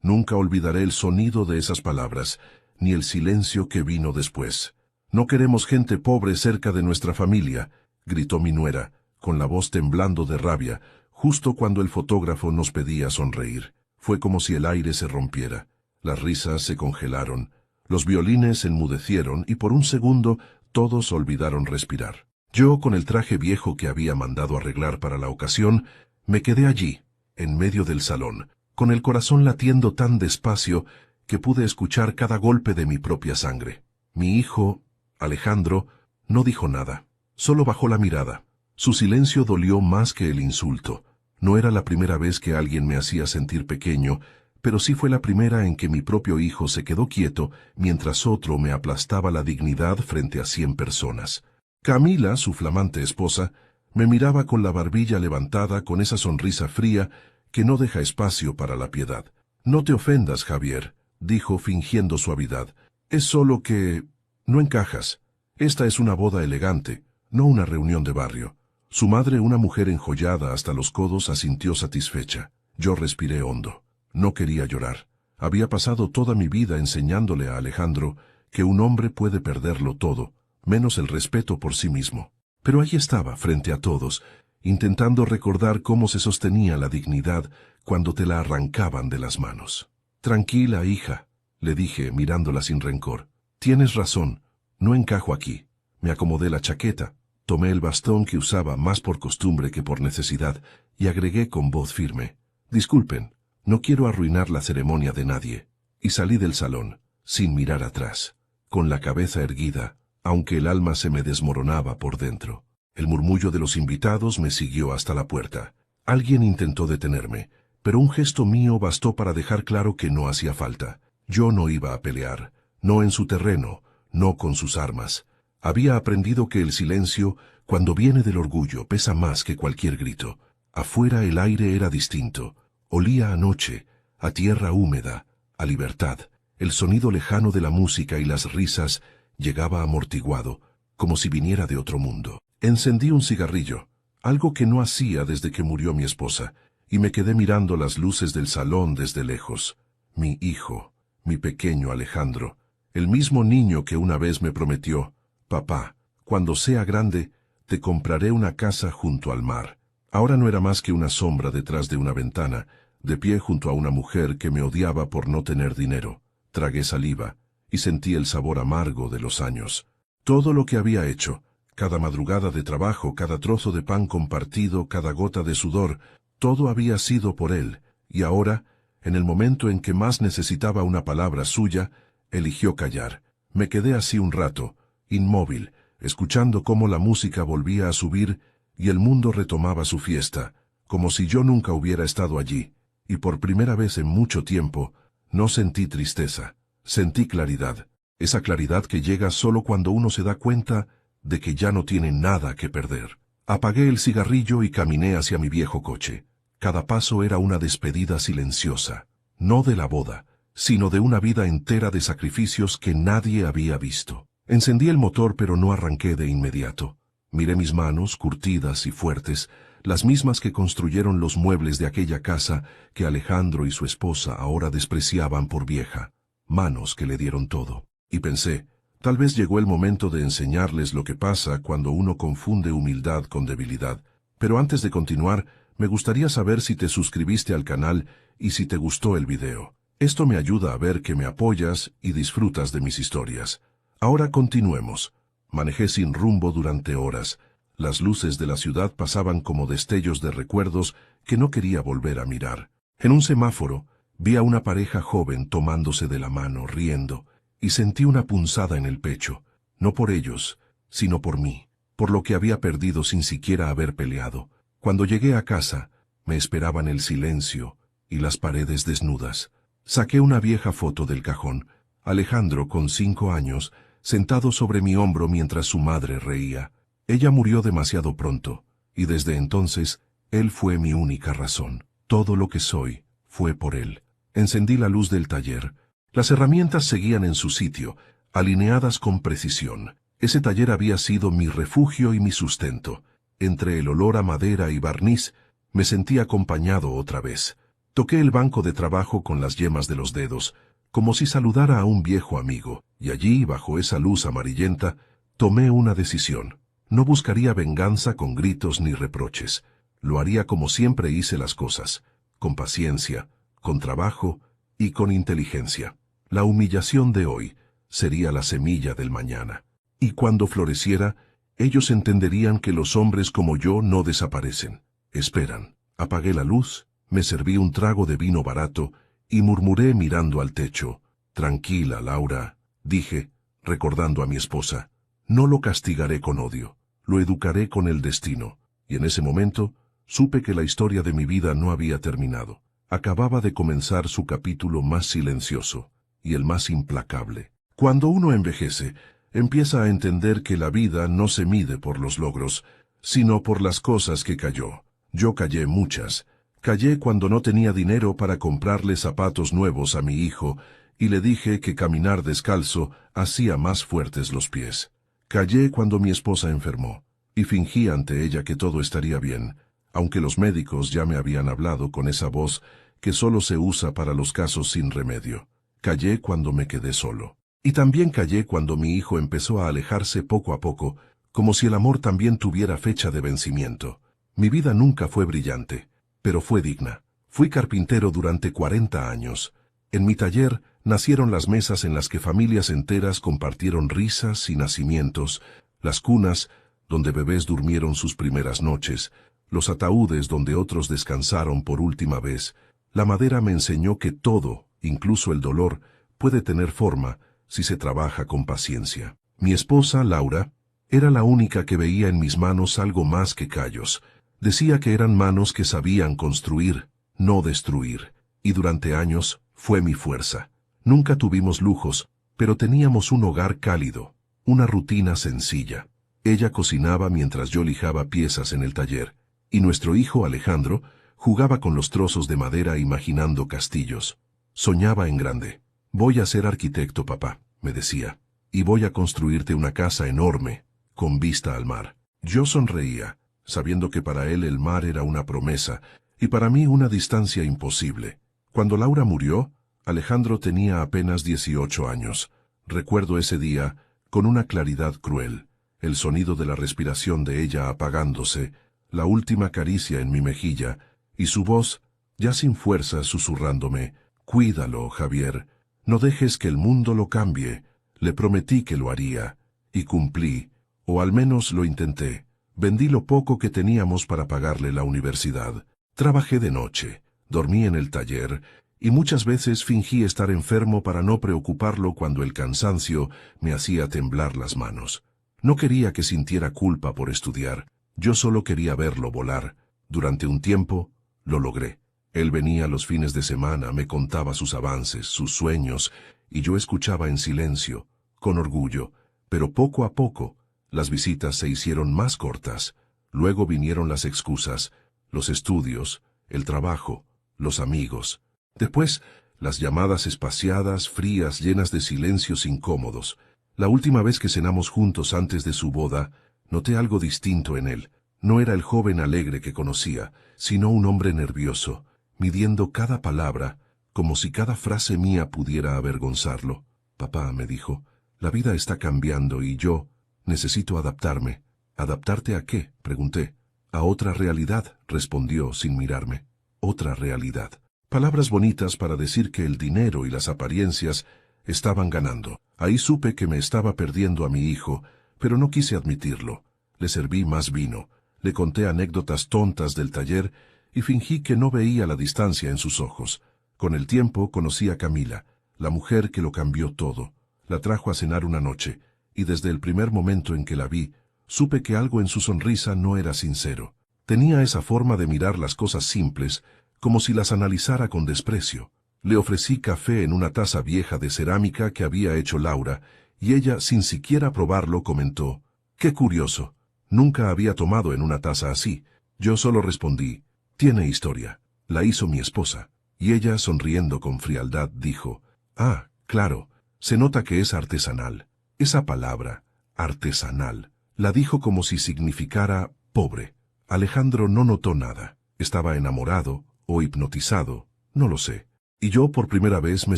Nunca olvidaré el sonido de esas palabras, ni el silencio que vino después. «No queremos gente pobre cerca de nuestra familia», gritó mi nuera, con la voz temblando de rabia, justo cuando el fotógrafo nos pedía sonreír. Fue como si el aire se rompiera. Las risas se congelaron, los violines enmudecieron y por un segundo todos olvidaron respirar. Yo, con el traje viejo que había mandado arreglar para la ocasión, me quedé allí, en medio del salón, con el corazón latiendo tan despacio que pude escuchar cada golpe de mi propia sangre. Mi hijo, Alejandro, no dijo nada, solo bajó la mirada. Su silencio dolió más que el insulto. No era la primera vez que alguien me hacía sentir pequeño, pero sí fue la primera en que mi propio hijo se quedó quieto mientras otro me aplastaba la dignidad frente a 100 personas. Camila, su flamante esposa, me miraba con la barbilla levantada con esa sonrisa fría que no deja espacio para la piedad. «No te ofendas, Javier», dijo fingiendo suavidad. «Es solo que... no encajas. Esta es una boda elegante, no una reunión de barrio». Su madre, una mujer enjollada hasta los codos, asintió satisfecha. Yo respiré hondo. No quería llorar. Había pasado toda mi vida enseñándole a Alejandro que un hombre puede perderlo todo, menos el respeto por sí mismo. Pero ahí estaba, frente a todos, intentando recordar cómo se sostenía la dignidad cuando te la arrancaban de las manos. «Tranquila, hija», le dije, mirándola sin rencor. «Tienes razón, no encajo aquí». Me acomodé la chaqueta, tomé el bastón que usaba más por costumbre que por necesidad y agregué con voz firme: «Disculpen, no quiero arruinar la ceremonia de nadie». Y salí del salón, sin mirar atrás, con la cabeza erguida, aunque el alma se me desmoronaba por dentro. El murmullo de los invitados me siguió hasta la puerta. Alguien intentó detenerme, pero un gesto mío bastó para dejar claro que no hacía falta. Yo no iba a pelear, no en su terreno, no con sus armas. Había aprendido que el silencio, cuando viene del orgullo, pesa más que cualquier grito. Afuera el aire era distinto. Olía a noche, a tierra húmeda, a libertad. El sonido lejano de la música y las risas llegaba amortiguado, como si viniera de otro mundo. Encendí un cigarrillo, algo que no hacía desde que murió mi esposa, y me quedé mirando las luces del salón desde lejos. Mi hijo, mi pequeño Alejandro, el mismo niño que una vez me prometió: «Papá, cuando sea grande, te compraré una casa junto al mar». Ahora no era más que una sombra detrás de una ventana, de pie junto a una mujer que me odiaba por no tener dinero. Tragué saliva y sentí el sabor amargo de los años. Todo lo que había hecho, cada madrugada de trabajo, cada trozo de pan compartido, cada gota de sudor, todo había sido por él, y ahora, en el momento en que más necesitaba una palabra suya, eligió callar. Me quedé así un rato, inmóvil, escuchando cómo la música volvía a subir y el mundo retomaba su fiesta, como si yo nunca hubiera estado allí, y por primera vez en mucho tiempo, no sentí tristeza, sentí claridad, esa claridad que llega solo cuando uno se da cuenta de que ya no tiene nada que perder. Apagué el cigarrillo y caminé hacia mi viejo coche. Cada paso era una despedida silenciosa, no de la boda, sino de una vida entera de sacrificios que nadie había visto. Encendí el motor, pero no arranqué de inmediato. Miré mis manos, curtidas y fuertes, las mismas que construyeron los muebles de aquella casa que Alejandro y su esposa ahora despreciaban por vieja. Manos que le dieron todo. Y pensé, tal vez llegó el momento de enseñarles lo que pasa cuando uno confunde humildad con debilidad. Pero antes de continuar, me gustaría saber si te suscribiste al canal y si te gustó el video. Esto me ayuda a ver que me apoyas y disfrutas de mis historias. Ahora continuemos. Manejé sin rumbo durante horas. Las luces de la ciudad pasaban como destellos de recuerdos que no quería volver a mirar. En un semáforo, vi a una pareja joven tomándose de la mano, riendo, y sentí una punzada en el pecho, no por ellos, sino por mí, por lo que había perdido sin siquiera haber peleado. Cuando llegué a casa, me esperaban el silencio y las paredes desnudas. Saqué una vieja foto del cajón, Alejandro con 5 años, sentado sobre mi hombro mientras su madre reía. Ella murió demasiado pronto, y desde entonces, él fue mi única razón. Todo lo que soy, fue por él. Encendí la luz del taller. Las herramientas seguían en su sitio, alineadas con precisión. Ese taller había sido mi refugio y mi sustento. Entre el olor a madera y barniz, me sentí acompañado otra vez. Toqué el banco de trabajo con las yemas de los dedos, como si saludara a un viejo amigo, y allí, bajo esa luz amarillenta, tomé una decisión. No buscaría venganza con gritos ni reproches. Lo haría como siempre hice las cosas, con paciencia, con trabajo y con inteligencia. La humillación de hoy sería la semilla del mañana. Y cuando floreciera, ellos entenderían que los hombres como yo no desaparecen. Esperan. Apagué la luz, me serví un trago de vino barato y murmuré mirando al techo. Tranquila, Laura, dije, recordando a mi esposa. No lo castigaré con odio, lo educaré con el destino. Y en ese momento, supe que la historia de mi vida no había terminado. Acababa de comenzar su capítulo más silencioso y el más implacable. Cuando uno envejece, empieza a entender que la vida no se mide por los logros, sino por las cosas que calló. Yo callé muchas. Callé cuando no tenía dinero para comprarle zapatos nuevos a mi hijo, y le dije que caminar descalzo hacía más fuertes los pies. Callé cuando mi esposa enfermó, y fingí ante ella que todo estaría bien, aunque los médicos ya me habían hablado con esa voz que solo se usa para los casos sin remedio. Callé cuando me quedé solo. Y también callé cuando mi hijo empezó a alejarse poco a poco, como si el amor también tuviera fecha de vencimiento. Mi vida nunca fue brillante, pero fue digna. Fui carpintero durante 40 años. En mi taller nacieron las mesas en las que familias enteras compartieron risas y nacimientos, las cunas donde bebés durmieron sus primeras noches, los ataúdes donde otros descansaron por última vez. La madera me enseñó que todo, incluso el dolor, puede tener forma si se trabaja con paciencia. Mi esposa, Laura, era la única que veía en mis manos algo más que callos. Decía que eran manos que sabían construir, no destruir, y durante años fue mi fuerza. Nunca tuvimos lujos, pero teníamos un hogar cálido, una rutina sencilla. Ella cocinaba mientras yo lijaba piezas en el taller, y nuestro hijo Alejandro jugaba con los trozos de madera imaginando castillos. Soñaba en grande. Voy a ser arquitecto, papá, me decía, y voy a construirte una casa enorme, con vista al mar. Yo sonreía, sabiendo que para él el mar era una promesa, y para mí una distancia imposible. Cuando Laura murió, Alejandro tenía apenas 18 años. Recuerdo ese día con una claridad cruel, el sonido de la respiración de ella apagándose, la última caricia en mi mejilla, y su voz, ya sin fuerza, susurrándome, «Cuídalo, Javier, no dejes que el mundo lo cambie». Le prometí que lo haría, y cumplí, o al menos lo intenté. Vendí lo poco que teníamos para pagarle la universidad. Trabajé de noche, dormí en el taller, y muchas veces fingí estar enfermo para no preocuparlo cuando el cansancio me hacía temblar las manos. No quería que sintiera culpa por estudiar, yo solo quería verlo volar. Durante un tiempo, lo logré. Él venía los fines de semana, me contaba sus avances, sus sueños, y yo escuchaba en silencio, con orgullo, pero poco a poco, las visitas se hicieron más cortas. Luego vinieron las excusas, los estudios, el trabajo, los amigos. Después, las llamadas espaciadas, frías, llenas de silencios incómodos. La última vez que cenamos juntos antes de su boda, noté algo distinto en él. No era el joven alegre que conocía, sino un hombre nervioso, midiendo cada palabra, como si cada frase mía pudiera avergonzarlo. «Papá», me dijo, «la vida está cambiando y yo necesito adaptarme». «¿Adaptarte a qué?», pregunté. «A otra realidad», respondió sin mirarme. «Otra realidad». Palabras bonitas para decir que el dinero y las apariencias estaban ganando. Ahí supe que me estaba perdiendo a mi hijo, pero no quise admitirlo. Le serví más vino, le conté anécdotas tontas del taller y fingí que no veía la distancia en sus ojos. Con el tiempo conocí a Camila, la mujer que lo cambió todo. La trajo a cenar una noche, y desde el primer momento en que la vi, supe que algo en su sonrisa no era sincero. Tenía esa forma de mirar las cosas simples, como si las analizara con desprecio. Le ofrecí café en una taza vieja de cerámica que había hecho Laura, y ella, sin siquiera probarlo, comentó, «Qué curioso, nunca había tomado en una taza así». Yo solo respondí, «Tiene historia, la hizo mi esposa». Y ella, sonriendo con frialdad, dijo, «Ah, claro, se nota que es artesanal». Esa palabra, artesanal, la dijo como si significara pobre. Alejandro no notó nada. Estaba enamorado o hipnotizado, No lo sé. Y yo por primera vez me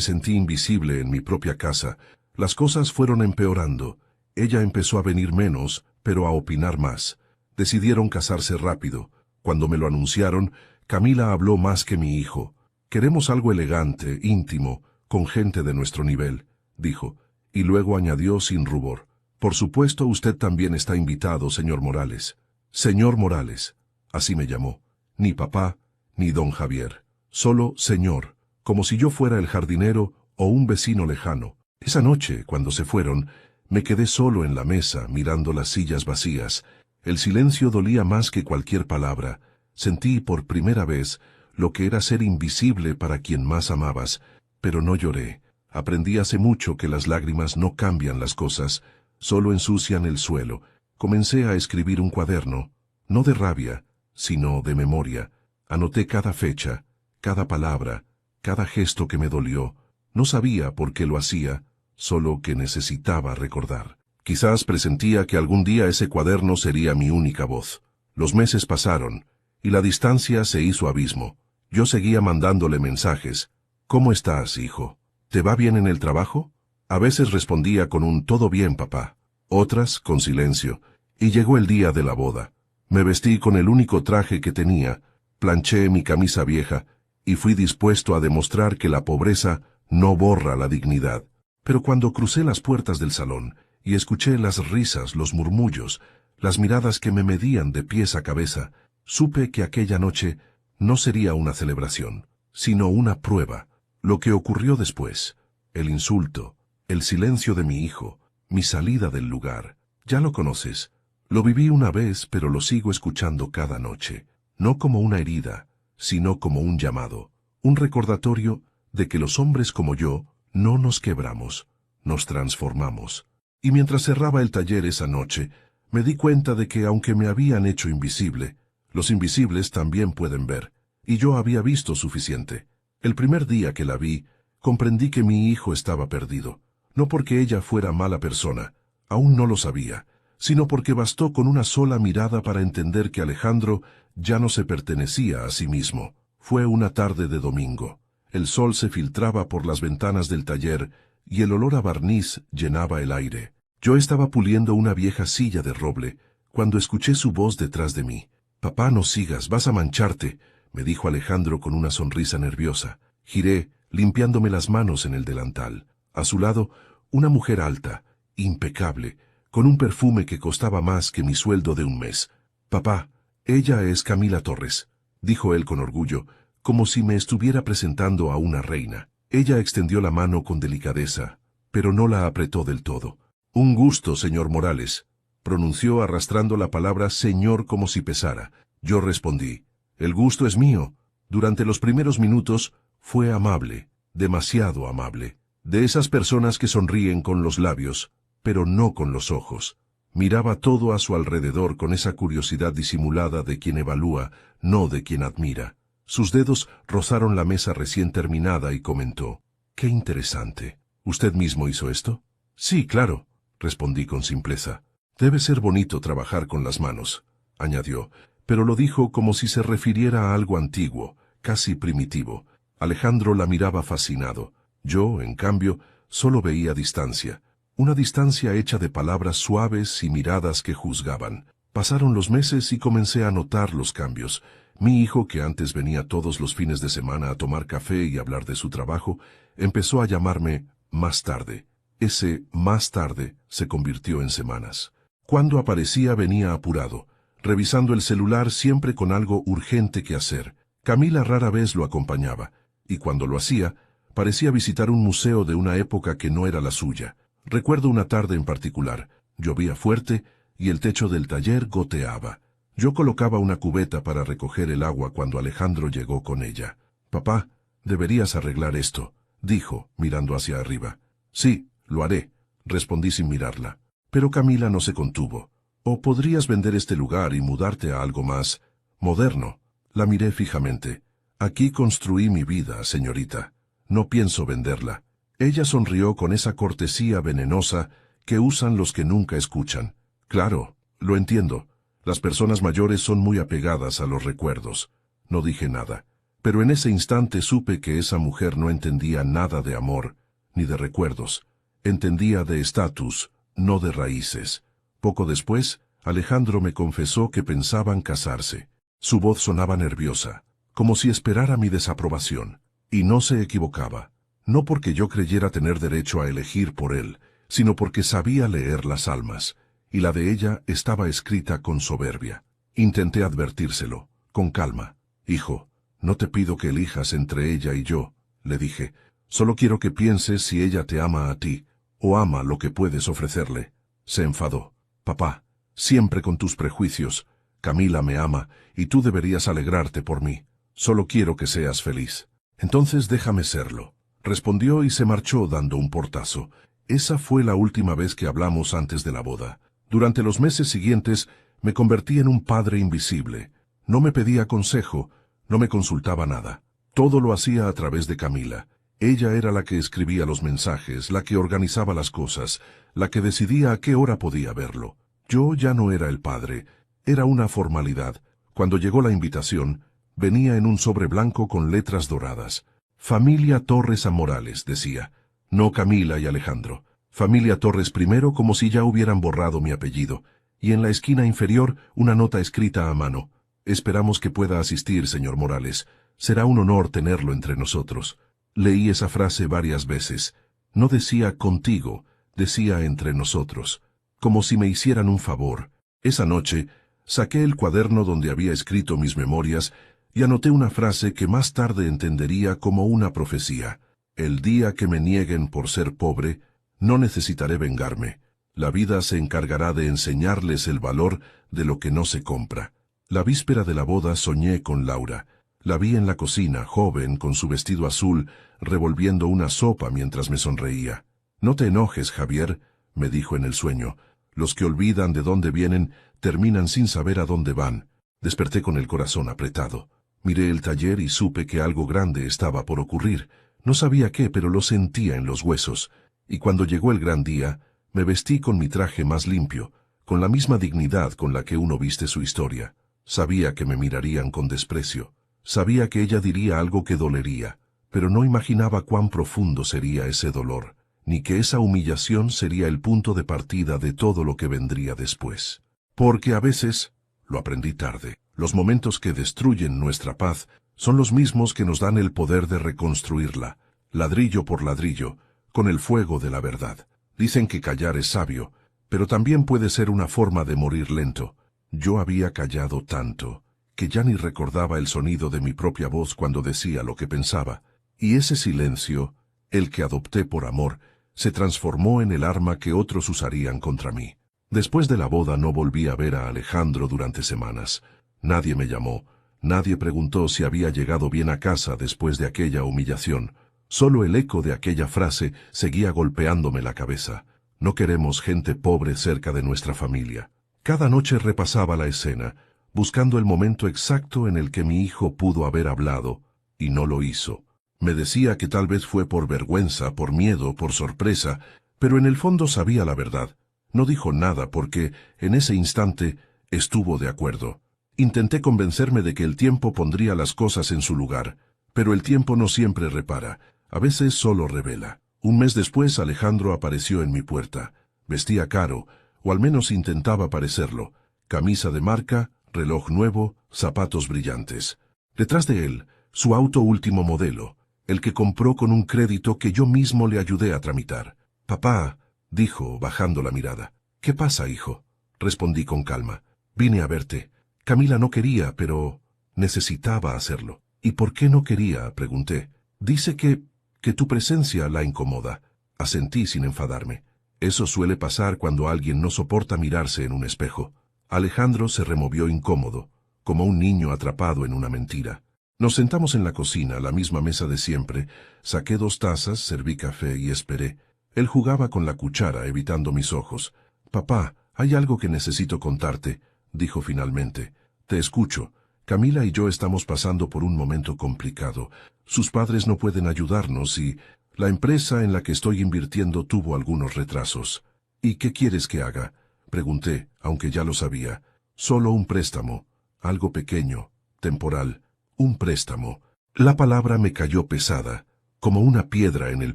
sentí invisible en mi propia casa. Las cosas fueron empeorando. Ella empezó a venir menos, pero a opinar más. Decidieron casarse rápido. Cuando me lo anunciaron, Camila habló más que mi hijo. Queremos algo elegante, íntimo, con gente de nuestro nivel, dijo, y luego añadió sin rubor. Por supuesto usted también está invitado, señor Morales. Señor Morales, así me llamó. Ni papá, ni don Javier. Solo señor, como si yo fuera el jardinero o un vecino lejano. Esa noche, cuando se fueron, me quedé solo en la mesa, mirando las sillas vacías. El silencio dolía más que cualquier palabra. Sentí por primera vez lo que era ser invisible para quien más amabas, pero no lloré. Aprendí hace mucho que las lágrimas no cambian las cosas, solo ensucian el suelo. Comencé a escribir un cuaderno, no de rabia, sino de memoria. Anoté cada fecha, cada palabra, cada gesto que me dolió. No sabía por qué lo hacía, solo que necesitaba recordar. Quizás presentía que algún día ese cuaderno sería mi única voz. Los meses pasaron, y la distancia se hizo abismo. Yo seguía mandándole mensajes. ¿Cómo estás, hijo? ¿Te va bien en el trabajo? A veces respondía con un «todo bien, papá», otras con silencio, y llegó el día de la boda. Me vestí con el único traje que tenía, planché mi camisa vieja, y fui dispuesto a demostrar que la pobreza no borra la dignidad. Pero cuando crucé las puertas del salón y escuché las risas, los murmullos, las miradas que me medían de pies a cabeza, supe que aquella noche no sería una celebración, sino una prueba. Lo que ocurrió después, el insulto, el silencio de mi hijo, mi salida del lugar, ya lo conoces. Lo viví una vez, pero lo sigo escuchando cada noche, no como una herida, sino como un llamado, un recordatorio de que los hombres como yo no nos quebramos, nos transformamos. Y mientras cerraba el taller esa noche, me di cuenta de que aunque me habían hecho invisible, los invisibles también pueden ver, y yo había visto suficiente. El primer día que la vi, comprendí que mi hijo estaba perdido, no porque ella fuera mala persona, aún no lo sabía, sino porque bastó con una sola mirada para entender que Alejandro ya no se pertenecía a sí mismo. Fue una tarde de domingo. El sol se filtraba por las ventanas del taller y el olor a barniz llenaba el aire. Yo estaba puliendo una vieja silla de roble cuando escuché su voz detrás de mí. «Papá, no sigas, vas a mancharte», me dijo Alejandro con una sonrisa nerviosa. Giré, limpiándome las manos en el delantal. A su lado, una mujer alta, impecable, con un perfume que costaba más que mi sueldo de un mes. «Papá, ella es Camila Torres», dijo él con orgullo, como si me estuviera presentando a una reina. Ella extendió la mano con delicadeza, pero no la apretó del todo. «Un gusto, señor Morales», pronunció arrastrando la palabra señor como si pesara. Yo respondí, «El gusto es mío». Durante los primeros minutos fue amable, demasiado amable, de esas personas que sonríen con los labios, pero no con los ojos. Miraba todo a su alrededor con esa curiosidad disimulada de quien evalúa, no de quien admira. Sus dedos rozaron la mesa recién terminada y comentó, «Qué interesante. ¿Usted mismo hizo esto?» «Sí, claro», respondí con simpleza. «Debe ser bonito trabajar con las manos», añadió, pero lo dijo como si se refiriera a algo antiguo, casi primitivo. Alejandro la miraba fascinado. Yo, en cambio, solo veía distancia. Una distancia hecha de palabras suaves y miradas que juzgaban. Pasaron los meses y comencé a notar los cambios. Mi hijo, que antes venía todos los fines de semana a tomar café y hablar de su trabajo, empezó a llamarme más tarde. Ese más tarde se convirtió en semanas. Cuando aparecía venía apurado, revisando el celular siempre con algo urgente que hacer. Camila rara vez lo acompañaba, y cuando lo hacía, parecía visitar un museo de una época que no era la suya. Recuerdo una tarde en particular. Llovía fuerte y el techo del taller goteaba. Yo colocaba una cubeta para recoger el agua cuando Alejandro llegó con ella. «Papá, deberías arreglar esto», dijo, mirando hacia arriba. «Sí, lo haré», respondí sin mirarla. Pero Camila no se contuvo. «O podrías vender este lugar y mudarte a algo más moderno». La miré fijamente. «Aquí construí mi vida, señorita. No pienso venderla». Ella sonrió con esa cortesía venenosa que usan los que nunca escuchan. «Claro, lo entiendo. Las personas mayores son muy apegadas a los recuerdos». No dije nada. Pero en ese instante supe que esa mujer no entendía nada de amor, ni de recuerdos. Entendía de estatus, no de raíces. Poco después, Alejandro me confesó que pensaban casarse. Su voz sonaba nerviosa, como si esperara mi desaprobación. Y no se equivocaba. No porque yo creyera tener derecho a elegir por él, sino porque sabía leer las almas, y la de ella estaba escrita con soberbia. Intenté advertírselo, con calma. Hijo, no te pido que elijas entre ella y yo, le dije. Solo quiero que pienses si ella te ama a ti, o ama lo que puedes ofrecerle. Se enfadó. Papá, siempre con tus prejuicios. Camila me ama, y tú deberías alegrarte por mí. Solo quiero que seas feliz. Entonces déjame serlo. Respondió y se marchó dando un portazo. Esa fue la última vez que hablamos antes de la boda. Durante los meses siguientes me convertí en un padre invisible. No me pedía consejo, no me consultaba nada. Todo lo hacía a través de Camila. Ella era la que escribía los mensajes, la que organizaba las cosas, la que decidía a qué hora podía verlo. Yo ya no era el padre, era una formalidad. Cuando llegó la invitación, venía en un sobre blanco con letras doradas. Familia Torres a Morales, decía. No Camila y Alejandro. Familia Torres primero, como si ya hubieran borrado mi apellido. Y en la esquina inferior, una nota escrita a mano. Esperamos que pueda asistir, señor Morales. Será un honor tenerlo entre nosotros. Leí esa frase varias veces. No decía contigo, decía entre nosotros. Como si me hicieran un favor. Esa noche, saqué el cuaderno donde había escrito mis memorias y anoté una frase que más tarde entendería como una profecía. El día que me nieguen por ser pobre, no necesitaré vengarme. La vida se encargará de enseñarles el valor de lo que no se compra. La víspera de la boda soñé con Laura. La vi en la cocina, joven, con su vestido azul, revolviendo una sopa mientras me sonreía. No te enojes, Javier, me dijo en el sueño. Los que olvidan de dónde vienen, terminan sin saber a dónde van. Desperté con el corazón apretado. Miré el taller y supe que algo grande estaba por ocurrir. No sabía qué, pero lo sentía en los huesos. Y cuando llegó el gran día, me vestí con mi traje más limpio, con la misma dignidad con la que uno viste su historia. Sabía que me mirarían con desprecio. Sabía que ella diría algo que dolería, pero no imaginaba cuán profundo sería ese dolor, ni que esa humillación sería el punto de partida de todo lo que vendría después. Porque a veces, lo aprendí tarde, los momentos que destruyen nuestra paz son los mismos que nos dan el poder de reconstruirla, ladrillo por ladrillo, con el fuego de la verdad. Dicen que callar es sabio, pero también puede ser una forma de morir lento. Yo había callado tanto, que ya ni recordaba el sonido de mi propia voz cuando decía lo que pensaba, y ese silencio, el que adopté por amor, se transformó en el arma que otros usarían contra mí. Después de la boda no volví a ver a Alejandro durante semanas. Nadie me llamó, nadie preguntó si había llegado bien a casa después de aquella humillación. Solo el eco de aquella frase seguía golpeándome la cabeza. No queremos gente pobre cerca de nuestra familia. Cada noche repasaba la escena, buscando el momento exacto en el que mi hijo pudo haber hablado, y no lo hizo. Me decía que tal vez fue por vergüenza, por miedo, por sorpresa, pero en el fondo sabía la verdad. No dijo nada porque, en ese instante, estuvo de acuerdo. Intenté convencerme de que el tiempo pondría las cosas en su lugar, pero el tiempo no siempre repara, a veces solo revela. Un mes después Alejandro apareció en mi puerta. Vestía caro, o al menos intentaba parecerlo. Camisa de marca, reloj nuevo, zapatos brillantes. Detrás de él, su auto último modelo, el que compró con un crédito que yo mismo le ayudé a tramitar. Papá, dijo, bajando la mirada. ¿Qué pasa, hijo? Respondí con calma. Vine a verte. Camila no quería, pero necesitaba hacerlo. ¿Y por qué no quería? Pregunté. Dice que tu presencia la incomoda. Asentí sin enfadarme. Eso suele pasar cuando alguien no soporta mirarse en un espejo. Alejandro se removió incómodo, como un niño atrapado en una mentira. Nos sentamos en la cocina, a la misma mesa de siempre. Saqué 2 tazas, serví café y esperé. Él jugaba con la cuchara, evitando mis ojos. Papá, hay algo que necesito contarte, dijo finalmente. Te escucho. Camila y yo estamos pasando por un momento complicado. Sus padres no pueden ayudarnos y la empresa en la que estoy invirtiendo tuvo algunos retrasos. ¿Y qué quieres que haga? Pregunté, aunque ya lo sabía. Solo un préstamo. Algo pequeño, temporal. Un préstamo. La palabra me cayó pesada, como una piedra en el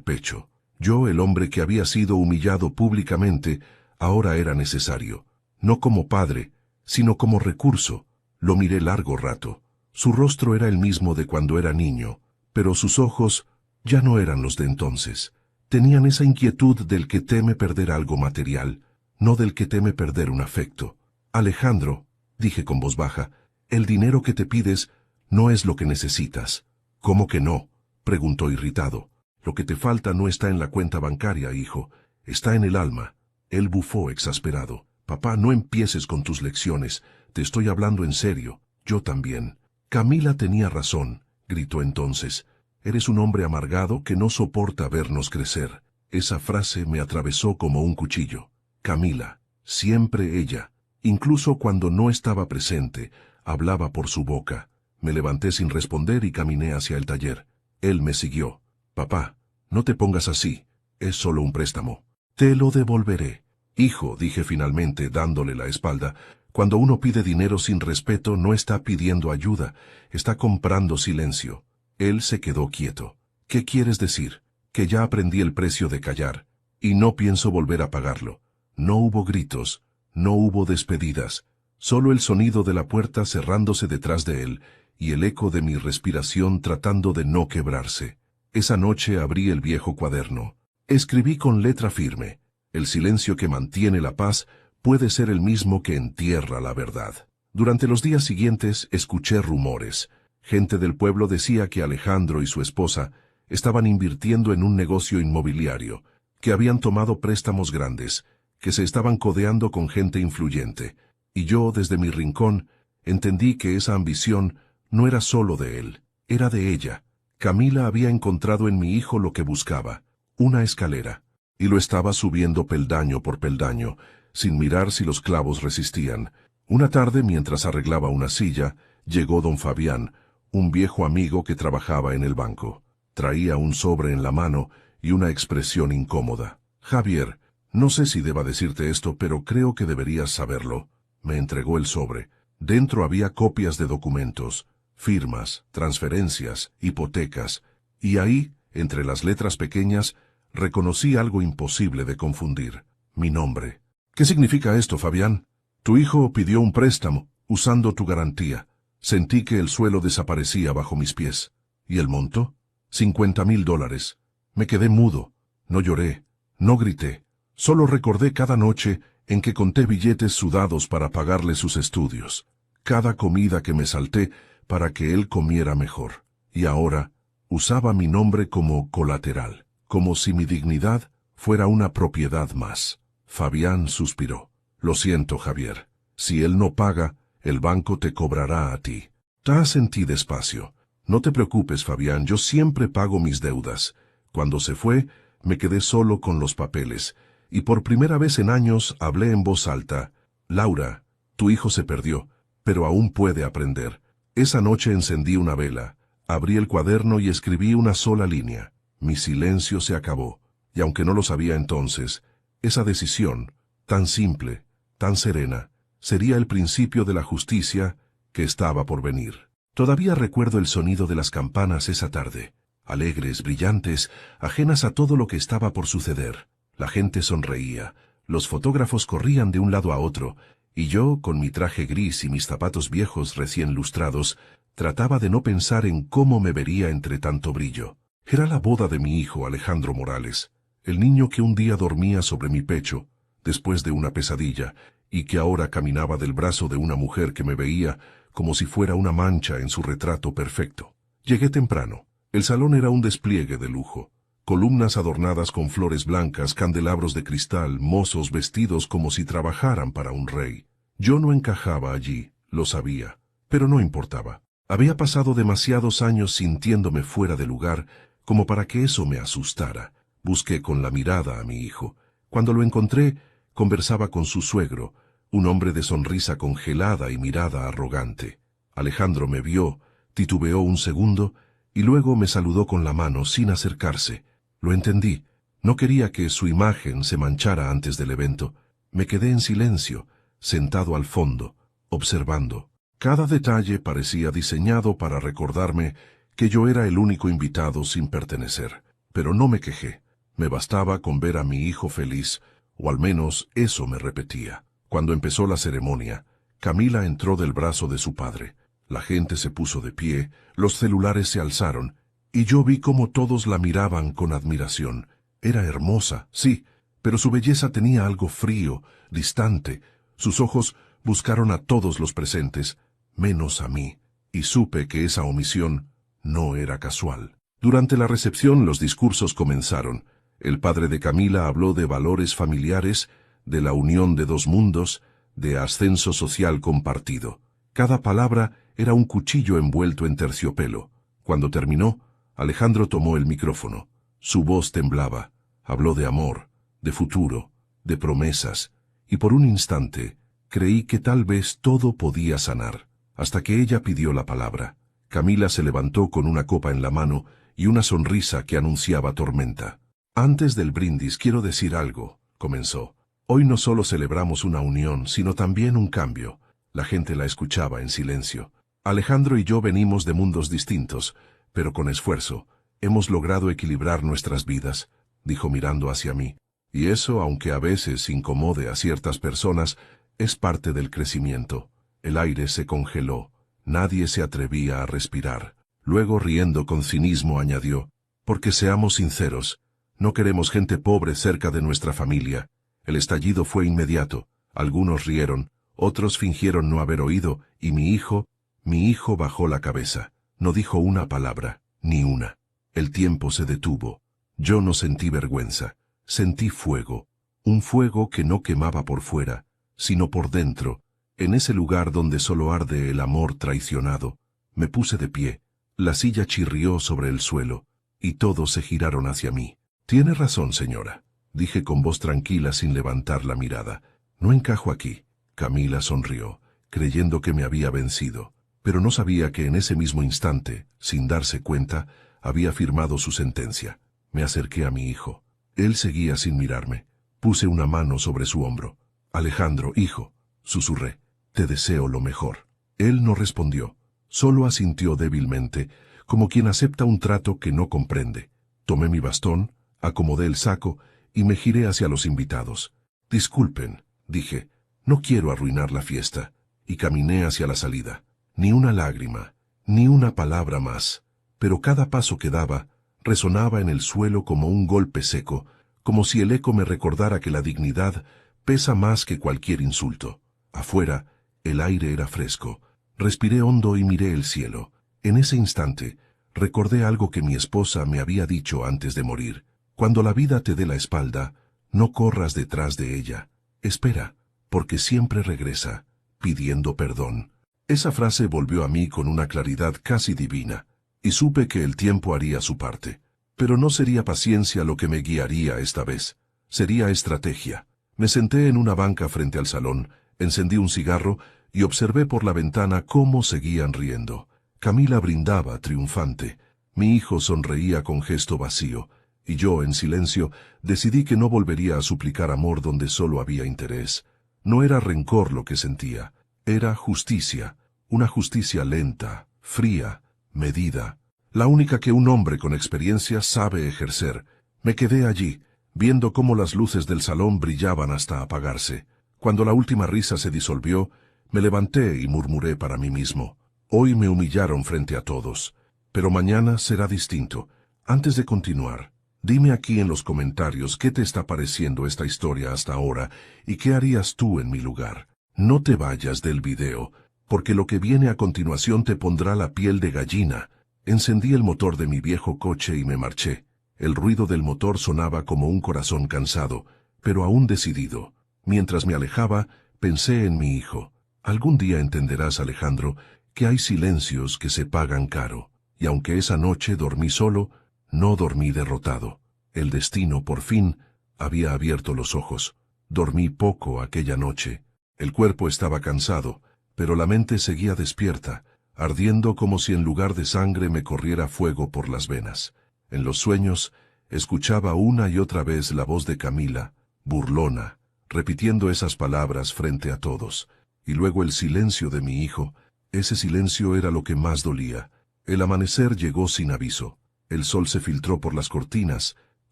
pecho. Yo, el hombre que había sido humillado públicamente, ahora era necesario. No como padre, sino como recurso. Lo miré largo rato. Su rostro era el mismo de cuando era niño, pero sus ojos ya no eran los de entonces. Tenían esa inquietud del que teme perder algo material, no del que teme perder un afecto. Alejandro, dije con voz baja, el dinero que te pides no es lo que necesitas. ¿Cómo que no?, preguntó irritado. Lo que te falta no está en la cuenta bancaria, hijo, está en el alma. Él bufó exasperado. Papá, no empieces con tus lecciones, te estoy hablando en serio, yo también. Camila tenía razón, gritó entonces. Eres un hombre amargado que no soporta vernos crecer. Esa frase me atravesó como un cuchillo. Camila, siempre ella, incluso cuando no estaba presente, hablaba por su boca. Me levanté sin responder y caminé hacia el taller. Él me siguió. Papá, no te pongas así, es solo un préstamo. Te lo devolveré. Hijo, dije finalmente, dándole la espalda, cuando uno pide dinero sin respeto no está pidiendo ayuda, está comprando silencio. Él se quedó quieto. ¿Qué quieres decir? Que ya aprendí el precio de callar, y no pienso volver a pagarlo. No hubo gritos, no hubo despedidas, solo el sonido de la puerta cerrándose detrás de él, y el eco de mi respiración tratando de no quebrarse. Esa noche abrí el viejo cuaderno. Escribí con letra firme. El silencio que mantiene la paz puede ser el mismo que entierra la verdad. Durante los días siguientes escuché rumores. Gente del pueblo decía que Alejandro y su esposa estaban invirtiendo en un negocio inmobiliario, que habían tomado préstamos grandes, que se estaban codeando con gente influyente. Y yo, desde mi rincón, entendí que esa ambición no era solo de él, era de ella. Camila había encontrado en mi hijo lo que buscaba, una escalera, y lo estaba subiendo peldaño por peldaño, sin mirar si los clavos resistían. Una tarde, mientras arreglaba una silla, llegó don Fabián, un viejo amigo que trabajaba en el banco. Traía un sobre en la mano y una expresión incómoda. Javier, no sé si deba decirte esto, pero creo que deberías saberlo. Me entregó el sobre. Dentro había copias de documentos, firmas, transferencias, hipotecas, y ahí, entre las letras pequeñas, reconocí algo imposible de confundir. Mi nombre. ¿Qué significa esto, Fabián? Tu hijo pidió un préstamo, usando tu garantía. Sentí que el suelo desaparecía bajo mis pies. ¿Y el monto? $50,000. Me quedé mudo. No lloré, no grité. Solo recordé cada noche en que conté billetes sudados para pagarle sus estudios. Cada comida que me salté para que él comiera mejor. Y ahora usaba mi nombre como colateral, como si mi dignidad fuera una propiedad más. Fabián suspiró. Lo siento, Javier. Si él no paga, el banco te cobrará a ti. Asentí despacio. No te preocupes, Fabián, yo siempre pago mis deudas. Cuando se fue, me quedé solo con los papeles, y por primera vez en años hablé en voz alta. Laura, tu hijo se perdió, pero aún puede aprender. Esa noche encendí una vela, abrí el cuaderno y escribí una sola línea. Mi silencio se acabó, y aunque no lo sabía entonces, esa decisión, tan simple, tan serena, sería el principio de la justicia que estaba por venir. Todavía recuerdo el sonido de las campanas esa tarde, alegres, brillantes, ajenas a todo lo que estaba por suceder. La gente sonreía, los fotógrafos corrían de un lado a otro, y yo, con mi traje gris y mis zapatos viejos recién lustrados, trataba de no pensar en cómo me vería entre tanto brillo. Era la boda de mi hijo Alejandro Morales, el niño que un día dormía sobre mi pecho, después de una pesadilla, y que ahora caminaba del brazo de una mujer que me veía como si fuera una mancha en su retrato perfecto. Llegué temprano. El salón era un despliegue de lujo. Columnas adornadas con flores blancas, candelabros de cristal, mozos vestidos como si trabajaran para un rey. Yo no encajaba allí, lo sabía, pero no importaba. Había pasado demasiados años sintiéndome fuera de lugar como para que eso me asustara. Busqué con la mirada a mi hijo. Cuando lo encontré, conversaba con su suegro, un hombre de sonrisa congelada y mirada arrogante. Alejandro me vio, titubeó un segundo, y luego me saludó con la mano sin acercarse. Lo entendí. No quería que su imagen se manchara antes del evento. Me quedé en silencio, sentado al fondo, observando. Cada detalle parecía diseñado para recordarme que yo era el único invitado sin pertenecer. Pero no me quejé. Me bastaba con ver a mi hijo feliz, o al menos eso me repetía. Cuando empezó la ceremonia, Camila entró del brazo de su padre. La gente se puso de pie, los celulares se alzaron, y yo vi cómo todos la miraban con admiración. Era hermosa, sí, pero su belleza tenía algo frío, distante. Sus ojos buscaron a todos los presentes, menos a mí, y supe que esa omisión no era casual. Durante la recepción los discursos comenzaron. El padre de Camila habló de valores familiares, de la unión de dos mundos, de ascenso social compartido. Cada palabra era un cuchillo envuelto en terciopelo. Cuando terminó, Alejandro tomó el micrófono. Su voz temblaba. Habló de amor, de futuro, de promesas, y por un instante creí que tal vez todo podía sanar, hasta que ella pidió la palabra. Camila se levantó con una copa en la mano y una sonrisa que anunciaba tormenta. Antes del brindis quiero decir algo, comenzó. Hoy no solo celebramos una unión, sino también un cambio. La gente la escuchaba en silencio. Alejandro y yo venimos de mundos distintos, pero con esfuerzo hemos logrado equilibrar nuestras vidas, dijo mirando hacia mí. Y eso, aunque a veces incomode a ciertas personas, es parte del crecimiento. El aire se congeló. Nadie se atrevía a respirar. Luego, riendo con cinismo, añadió, porque seamos sinceros, no queremos gente pobre cerca de nuestra familia. El estallido fue inmediato. Algunos rieron, otros fingieron no haber oído, y mi hijo bajó la cabeza. No dijo una palabra, ni una. El tiempo se detuvo. Yo no sentí vergüenza. Sentí fuego. Un fuego que no quemaba por fuera, sino por dentro. En ese lugar donde solo arde el amor traicionado. Me puse de pie. La silla chirrió sobre el suelo, y todos se giraron hacia mí. Tiene razón, señora, dije con voz tranquila sin levantar la mirada. No encajo aquí. Camila sonrió, creyendo que me había vencido, pero no sabía que en ese mismo instante, sin darse cuenta, había firmado su sentencia. Me acerqué a mi hijo. Él seguía sin mirarme. Puse una mano sobre su hombro. Alejandro, hijo, susurré, te deseo lo mejor. Él no respondió, solo asintió débilmente, como quien acepta un trato que no comprende. Tomé mi bastón, acomodé el saco y me giré hacia los invitados. Disculpen, dije, no quiero arruinar la fiesta, y caminé hacia la salida. Ni una lágrima, ni una palabra más, pero cada paso que daba resonaba en el suelo como un golpe seco, como si el eco me recordara que la dignidad pesa más que cualquier insulto. Afuera, el aire era fresco. Respiré hondo y miré el cielo. En ese instante, recordé algo que mi esposa me había dicho antes de morir. Cuando la vida te dé la espalda, no corras detrás de ella. Espera, porque siempre regresa, pidiendo perdón. Esa frase volvió a mí con una claridad casi divina, y supe que el tiempo haría su parte. Pero no sería paciencia lo que me guiaría esta vez. Sería estrategia. Me senté en una banca frente al salón, encendí un cigarro y observé por la ventana cómo seguían riendo. Camila brindaba triunfante. Mi hijo sonreía con gesto vacío. Y yo, en silencio, decidí que no volvería a suplicar amor donde solo había interés. No era rencor lo que sentía, era justicia, una justicia lenta, fría, medida, la única que un hombre con experiencia sabe ejercer. Me quedé allí, viendo cómo las luces del salón brillaban hasta apagarse. Cuando la última risa se disolvió, me levanté y murmuré para mí mismo. Hoy me humillaron frente a todos, pero mañana será distinto. Antes de continuar, dime aquí en los comentarios qué te está pareciendo esta historia hasta ahora y qué harías tú en mi lugar. No te vayas del video, porque lo que viene a continuación te pondrá la piel de gallina. Encendí el motor de mi viejo coche y me marché. El ruido del motor sonaba como un corazón cansado, pero aún decidido. Mientras me alejaba, pensé en mi hijo. Algún día entenderás, Alejandro, que hay silencios que se pagan caro. Y aunque esa noche dormí solo, no dormí derrotado. El destino, por fin, había abierto los ojos. Dormí poco aquella noche. El cuerpo estaba cansado, pero la mente seguía despierta, ardiendo como si en lugar de sangre me corriera fuego por las venas. En los sueños, escuchaba una y otra vez la voz de Camila, burlona, repitiendo esas palabras frente a todos. Y luego el silencio de mi hijo. Ese silencio era lo que más dolía. El amanecer llegó sin aviso. El sol se filtró por las cortinas,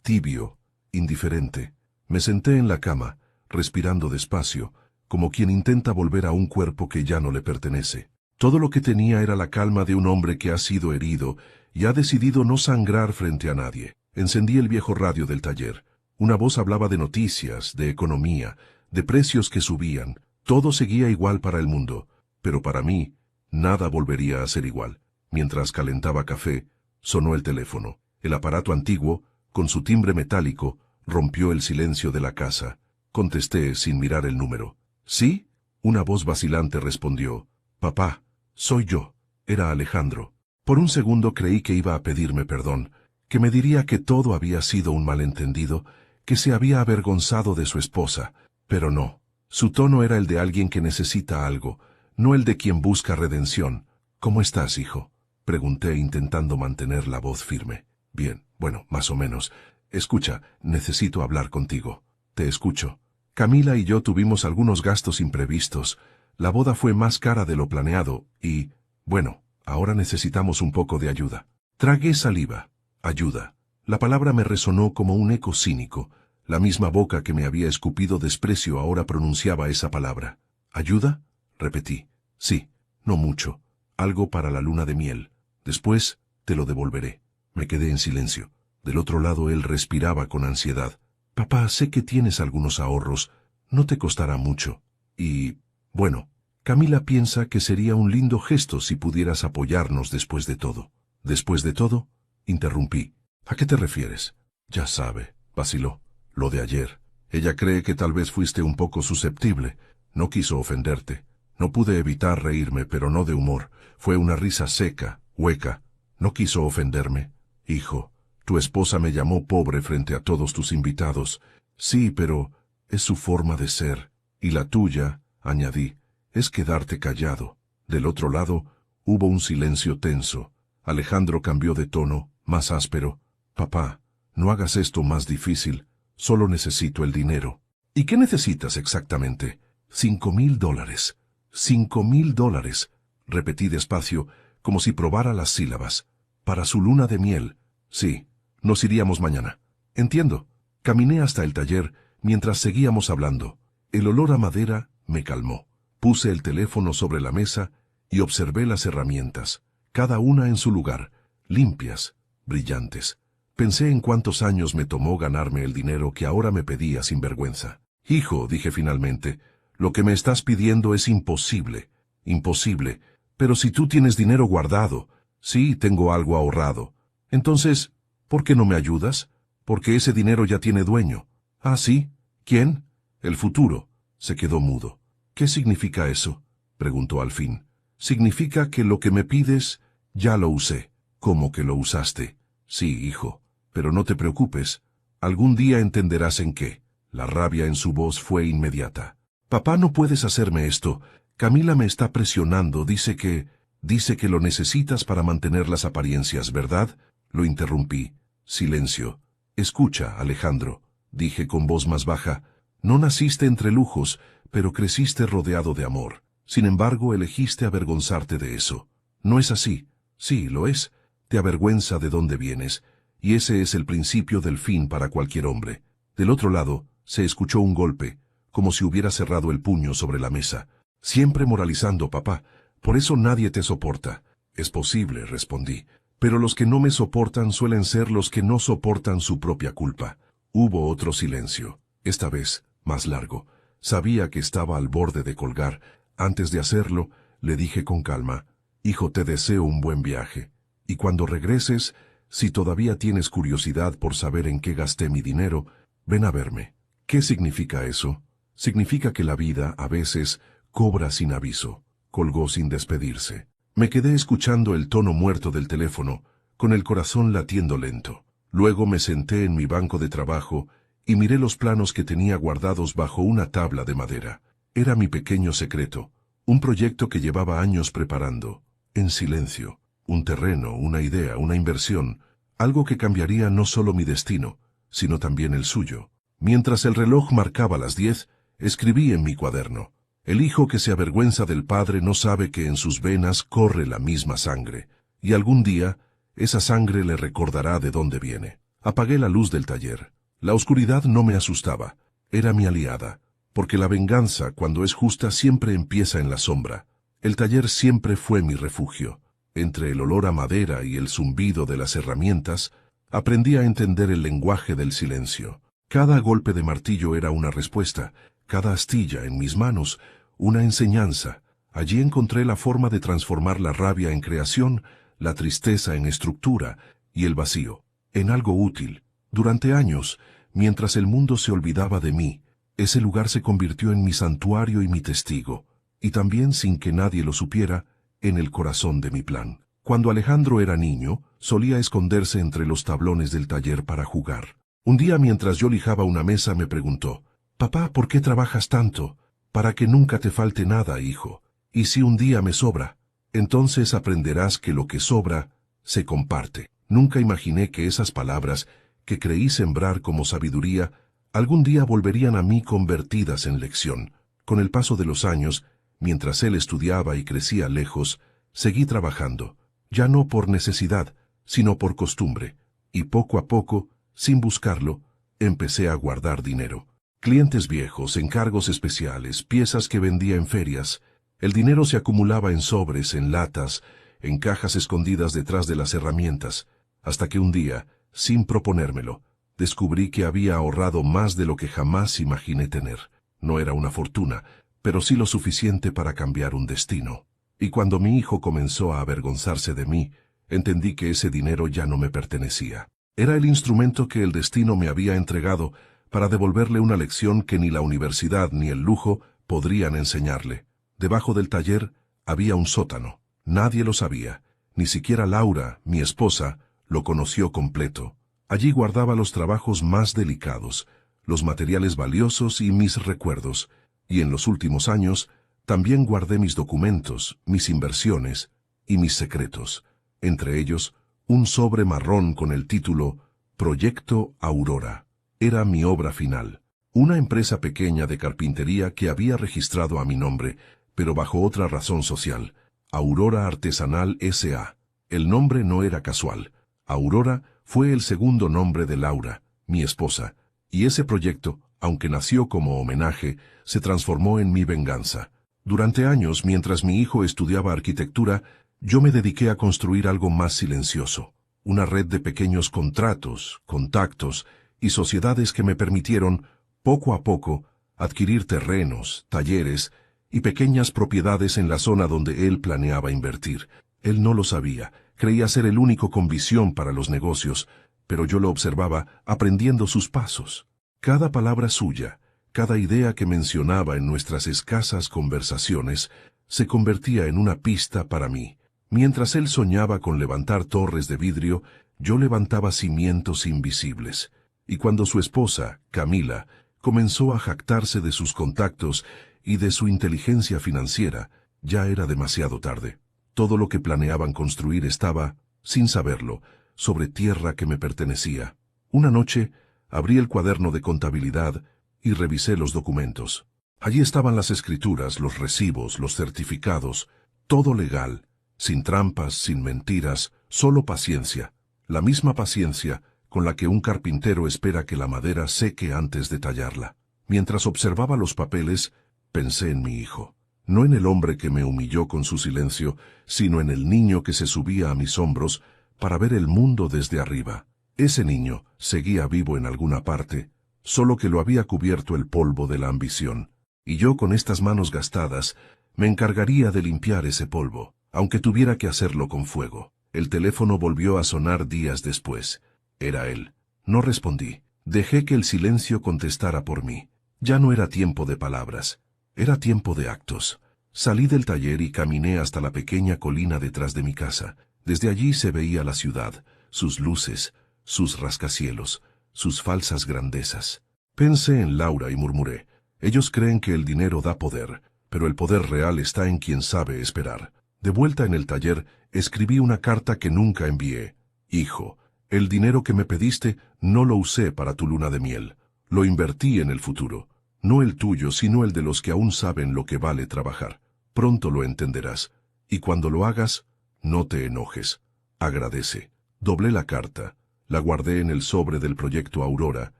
tibio, indiferente. Me senté en la cama, respirando despacio, como quien intenta volver a un cuerpo que ya no le pertenece. Todo lo que tenía era la calma de un hombre que ha sido herido y ha decidido no sangrar frente a nadie. Encendí el viejo radio del taller. Una voz hablaba de noticias, de economía, de precios que subían. Todo seguía igual para el mundo, pero para mí, nada volvería a ser igual. Mientras calentaba café, sonó el teléfono. El aparato antiguo, con su timbre metálico, rompió el silencio de la casa. Contesté sin mirar el número. ¿Sí? Una voz vacilante respondió. Papá, soy yo. Era Alejandro. Por un segundo creí que iba a pedirme perdón, que me diría que todo había sido un malentendido, que se había avergonzado de su esposa, pero no. Su tono era el de alguien que necesita algo, no el de quien busca redención. ¿Cómo estás, hijo? Pregunté intentando mantener la voz firme. Bien, bueno, más o menos. Escucha, necesito hablar contigo. Te escucho. Camila y yo tuvimos algunos gastos imprevistos. La boda fue más cara de lo planeado y, bueno, ahora necesitamos un poco de ayuda. Tragué saliva. Ayuda. La palabra me resonó como un eco cínico. La misma boca que me había escupido desprecio ahora pronunciaba esa palabra. ¿Ayuda? Repetí. Sí, no mucho. Algo para la luna de miel. Después te lo devolveré. Me quedé en silencio. Del otro lado él respiraba con ansiedad. Papá, sé que tienes algunos ahorros. No te costará mucho. Y, bueno, Camila piensa que sería un lindo gesto si pudieras apoyarnos después de todo. ¿Después de todo? Interrumpí. ¿A qué te refieres? Ya sabe, vaciló. Lo de ayer. Ella cree que tal vez fuiste un poco susceptible. No quiso ofenderte. No pude evitar reírme, pero no de humor. Fue una risa seca, hueca. No quiso ofenderme. Hijo, tu esposa me llamó pobre frente a todos tus invitados. Sí, pero es su forma de ser. Y la tuya, añadí, es quedarte callado. Del otro lado, hubo un silencio tenso. Alejandro cambió de tono, más áspero. Papá, no hagas esto más difícil. Solo necesito el dinero. ¿Y qué necesitas exactamente? $5,000. $5,000, repetí despacio, como si probara las sílabas. Para su luna de miel. Sí, nos iríamos mañana. Entiendo. Caminé hasta el taller mientras seguíamos hablando. El olor a madera me calmó. Puse el teléfono sobre la mesa y observé las herramientas, cada una en su lugar, limpias, brillantes. Pensé en cuántos años me tomó ganarme el dinero que ahora me pedía sin vergüenza. Hijo, dije finalmente, lo que me estás pidiendo es imposible. Imposible. Pero si tú tienes dinero guardado, sí, tengo algo ahorrado. Entonces, ¿por qué no me ayudas? Porque ese dinero ya tiene dueño. ¿Ah, sí? ¿Quién? El futuro. Se quedó mudo. ¿Qué significa eso? Preguntó al fin. Significa que lo que me pides, ya lo usé. ¿Cómo que lo usaste? Sí, hijo. Pero no te preocupes. Algún día entenderás en qué. La rabia en su voz fue inmediata. Papá, no puedes hacerme esto. Camila me está presionando. Dice que lo necesitas para mantener las apariencias, ¿verdad? Lo interrumpí. Silencio. Escucha, Alejandro, dije con voz más baja. No naciste entre lujos, pero creciste rodeado de amor. Sin embargo, elegiste avergonzarte de eso. No es así. Sí, lo es. Te avergüenza de dónde vienes. Y ese es el principio del fin para cualquier hombre. Del otro lado, se escuchó un golpe, como si hubiera cerrado el puño sobre la mesa. Siempre moralizando, papá. Por eso nadie te soporta. Es posible, respondí. Pero los que no me soportan suelen ser los que no soportan su propia culpa. Hubo otro silencio, esta vez más largo. Sabía que estaba al borde de colgar. Antes de hacerlo, le dije con calma, hijo, te deseo un buen viaje. Y cuando regreses, si todavía tienes curiosidad por saber en qué gasté mi dinero, ven a verme. ¿Qué significa eso? Significa que la vida, a veces, cobra sin aviso. Colgó sin despedirse. Me quedé escuchando el tono muerto del teléfono, con el corazón latiendo lento. Luego me senté en mi banco de trabajo y miré los planos que tenía guardados bajo una tabla de madera. Era mi pequeño secreto, un proyecto que llevaba años preparando, en silencio. Un terreno, una idea, una inversión, algo que cambiaría no solo mi destino, sino también el suyo. Mientras el reloj marcaba las 10, escribí en mi cuaderno. El hijo que se avergüenza del padre no sabe que en sus venas corre la misma sangre. y algún día esa sangre le recordará de dónde viene. Apagué la luz del taller. La oscuridad no me asustaba, era mi aliada, porque la venganza, cuando es justa, siempre empieza en la sombra. El taller siempre fue mi refugio. Entre el olor a madera y el zumbido de las herramientas, aprendí a entender el lenguaje del silencio. Cada golpe de martillo era una respuesta, cada astilla en mis manos, una enseñanza. Allí encontré la forma de transformar la rabia en creación, la tristeza en estructura y el vacío en algo útil. Durante años, mientras el mundo se olvidaba de mí, ese lugar se convirtió en mi santuario y mi testigo, y también, sin que nadie lo supiera, en el corazón de mi plan. Cuando Alejandro era niño, solía esconderse entre los tablones del taller para jugar. Un día, mientras yo lijaba una mesa, me preguntó: «Papá, ¿por qué trabajas tanto? Para que nunca te falte nada, hijo. Y si un día me sobra, entonces aprenderás que lo que sobra se comparte». Nunca imaginé que esas palabras, que creí sembrar como sabiduría, algún día volverían a mí convertidas en lección. Con el paso de los años, mientras él estudiaba y crecía lejos, seguí trabajando, ya no por necesidad, sino por costumbre, y poco a poco, sin buscarlo, empecé a guardar dinero. Clientes viejos, encargos especiales, piezas que vendía en ferias. El dinero se acumulaba en sobres, en latas, en cajas escondidas detrás de las herramientas, hasta que un día, sin proponérmelo, descubrí que había ahorrado más de lo que jamás imaginé tener. No era una fortuna, pero sí lo suficiente para cambiar un destino. Y cuando mi hijo comenzó a avergonzarse de mí, entendí que ese dinero ya no me pertenecía. Era el instrumento que el destino me había entregado para devolverle una lección que ni la universidad ni el lujo podrían enseñarle. Debajo del taller había un sótano. Nadie lo sabía, ni siquiera Laura, mi esposa, lo conoció completo. Allí guardaba los trabajos más delicados, los materiales valiosos y mis recuerdos, y en los últimos años también guardé mis documentos, mis inversiones y mis secretos, entre ellos un sobre marrón con el título Proyecto Aurora. Era mi obra final, una empresa pequeña de carpintería que había registrado a mi nombre, pero bajo otra razón social, Aurora Artesanal S.A. El nombre no era casual. Aurora fue el segundo nombre de Laura, mi esposa, y ese proyecto, aunque nació como homenaje, se transformó en mi venganza. Durante años, mientras mi hijo estudiaba arquitectura, yo me dediqué a construir algo más silencioso, una red de pequeños contratos, contactos y sociedades que me permitieron, poco a poco, adquirir terrenos, talleres y pequeñas propiedades en la zona donde él planeaba invertir. Él no lo sabía. Creía ser el único con visión para los negocios, pero yo lo observaba aprendiendo sus pasos. Cada palabra suya, cada idea que mencionaba en nuestras escasas conversaciones, se convertía en una pista para mí. Mientras él soñaba con levantar torres de vidrio, yo levantaba cimientos invisibles. Y cuando su esposa, Camila, comenzó a jactarse de sus contactos y de su inteligencia financiera, ya era demasiado tarde. Todo lo que planeaban construir estaba, sin saberlo, sobre tierra que me pertenecía. Una noche, abrí el cuaderno de contabilidad y revisé los documentos. Allí estaban las escrituras, los recibos, los certificados, todo legal, sin trampas, sin mentiras, solo paciencia. La misma paciencia con la que un carpintero espera que la madera seque antes de tallarla. Mientras observaba los papeles, pensé en mi hijo. No en el hombre que me humilló con su silencio, sino en el niño que se subía a mis hombros para ver el mundo desde arriba. Ese niño seguía vivo en alguna parte, solo que lo había cubierto el polvo de la ambición. Y yo, con estas manos gastadas, me encargaría de limpiar ese polvo, aunque tuviera que hacerlo con fuego. El teléfono volvió a sonar días después. Era él. No respondí. Dejé que el silencio contestara por mí. Ya no era tiempo de palabras. Era tiempo de actos. Salí del taller y caminé hasta la pequeña colina detrás de mi casa. Desde allí se veía la ciudad, sus luces, sus rascacielos, sus falsas grandezas. Pensé en Laura y murmuré: ellos creen que el dinero da poder, pero el poder real está en quien sabe esperar. De vuelta en el taller, escribí una carta que nunca envié. Hijo, el dinero que me pediste no lo usé para tu luna de miel. Lo invertí en el futuro. No el tuyo, sino el de los que aún saben lo que vale trabajar. Pronto lo entenderás. Y cuando lo hagas, no te enojes. Agradece. Doblé la carta, la guardé en el sobre del proyecto Aurora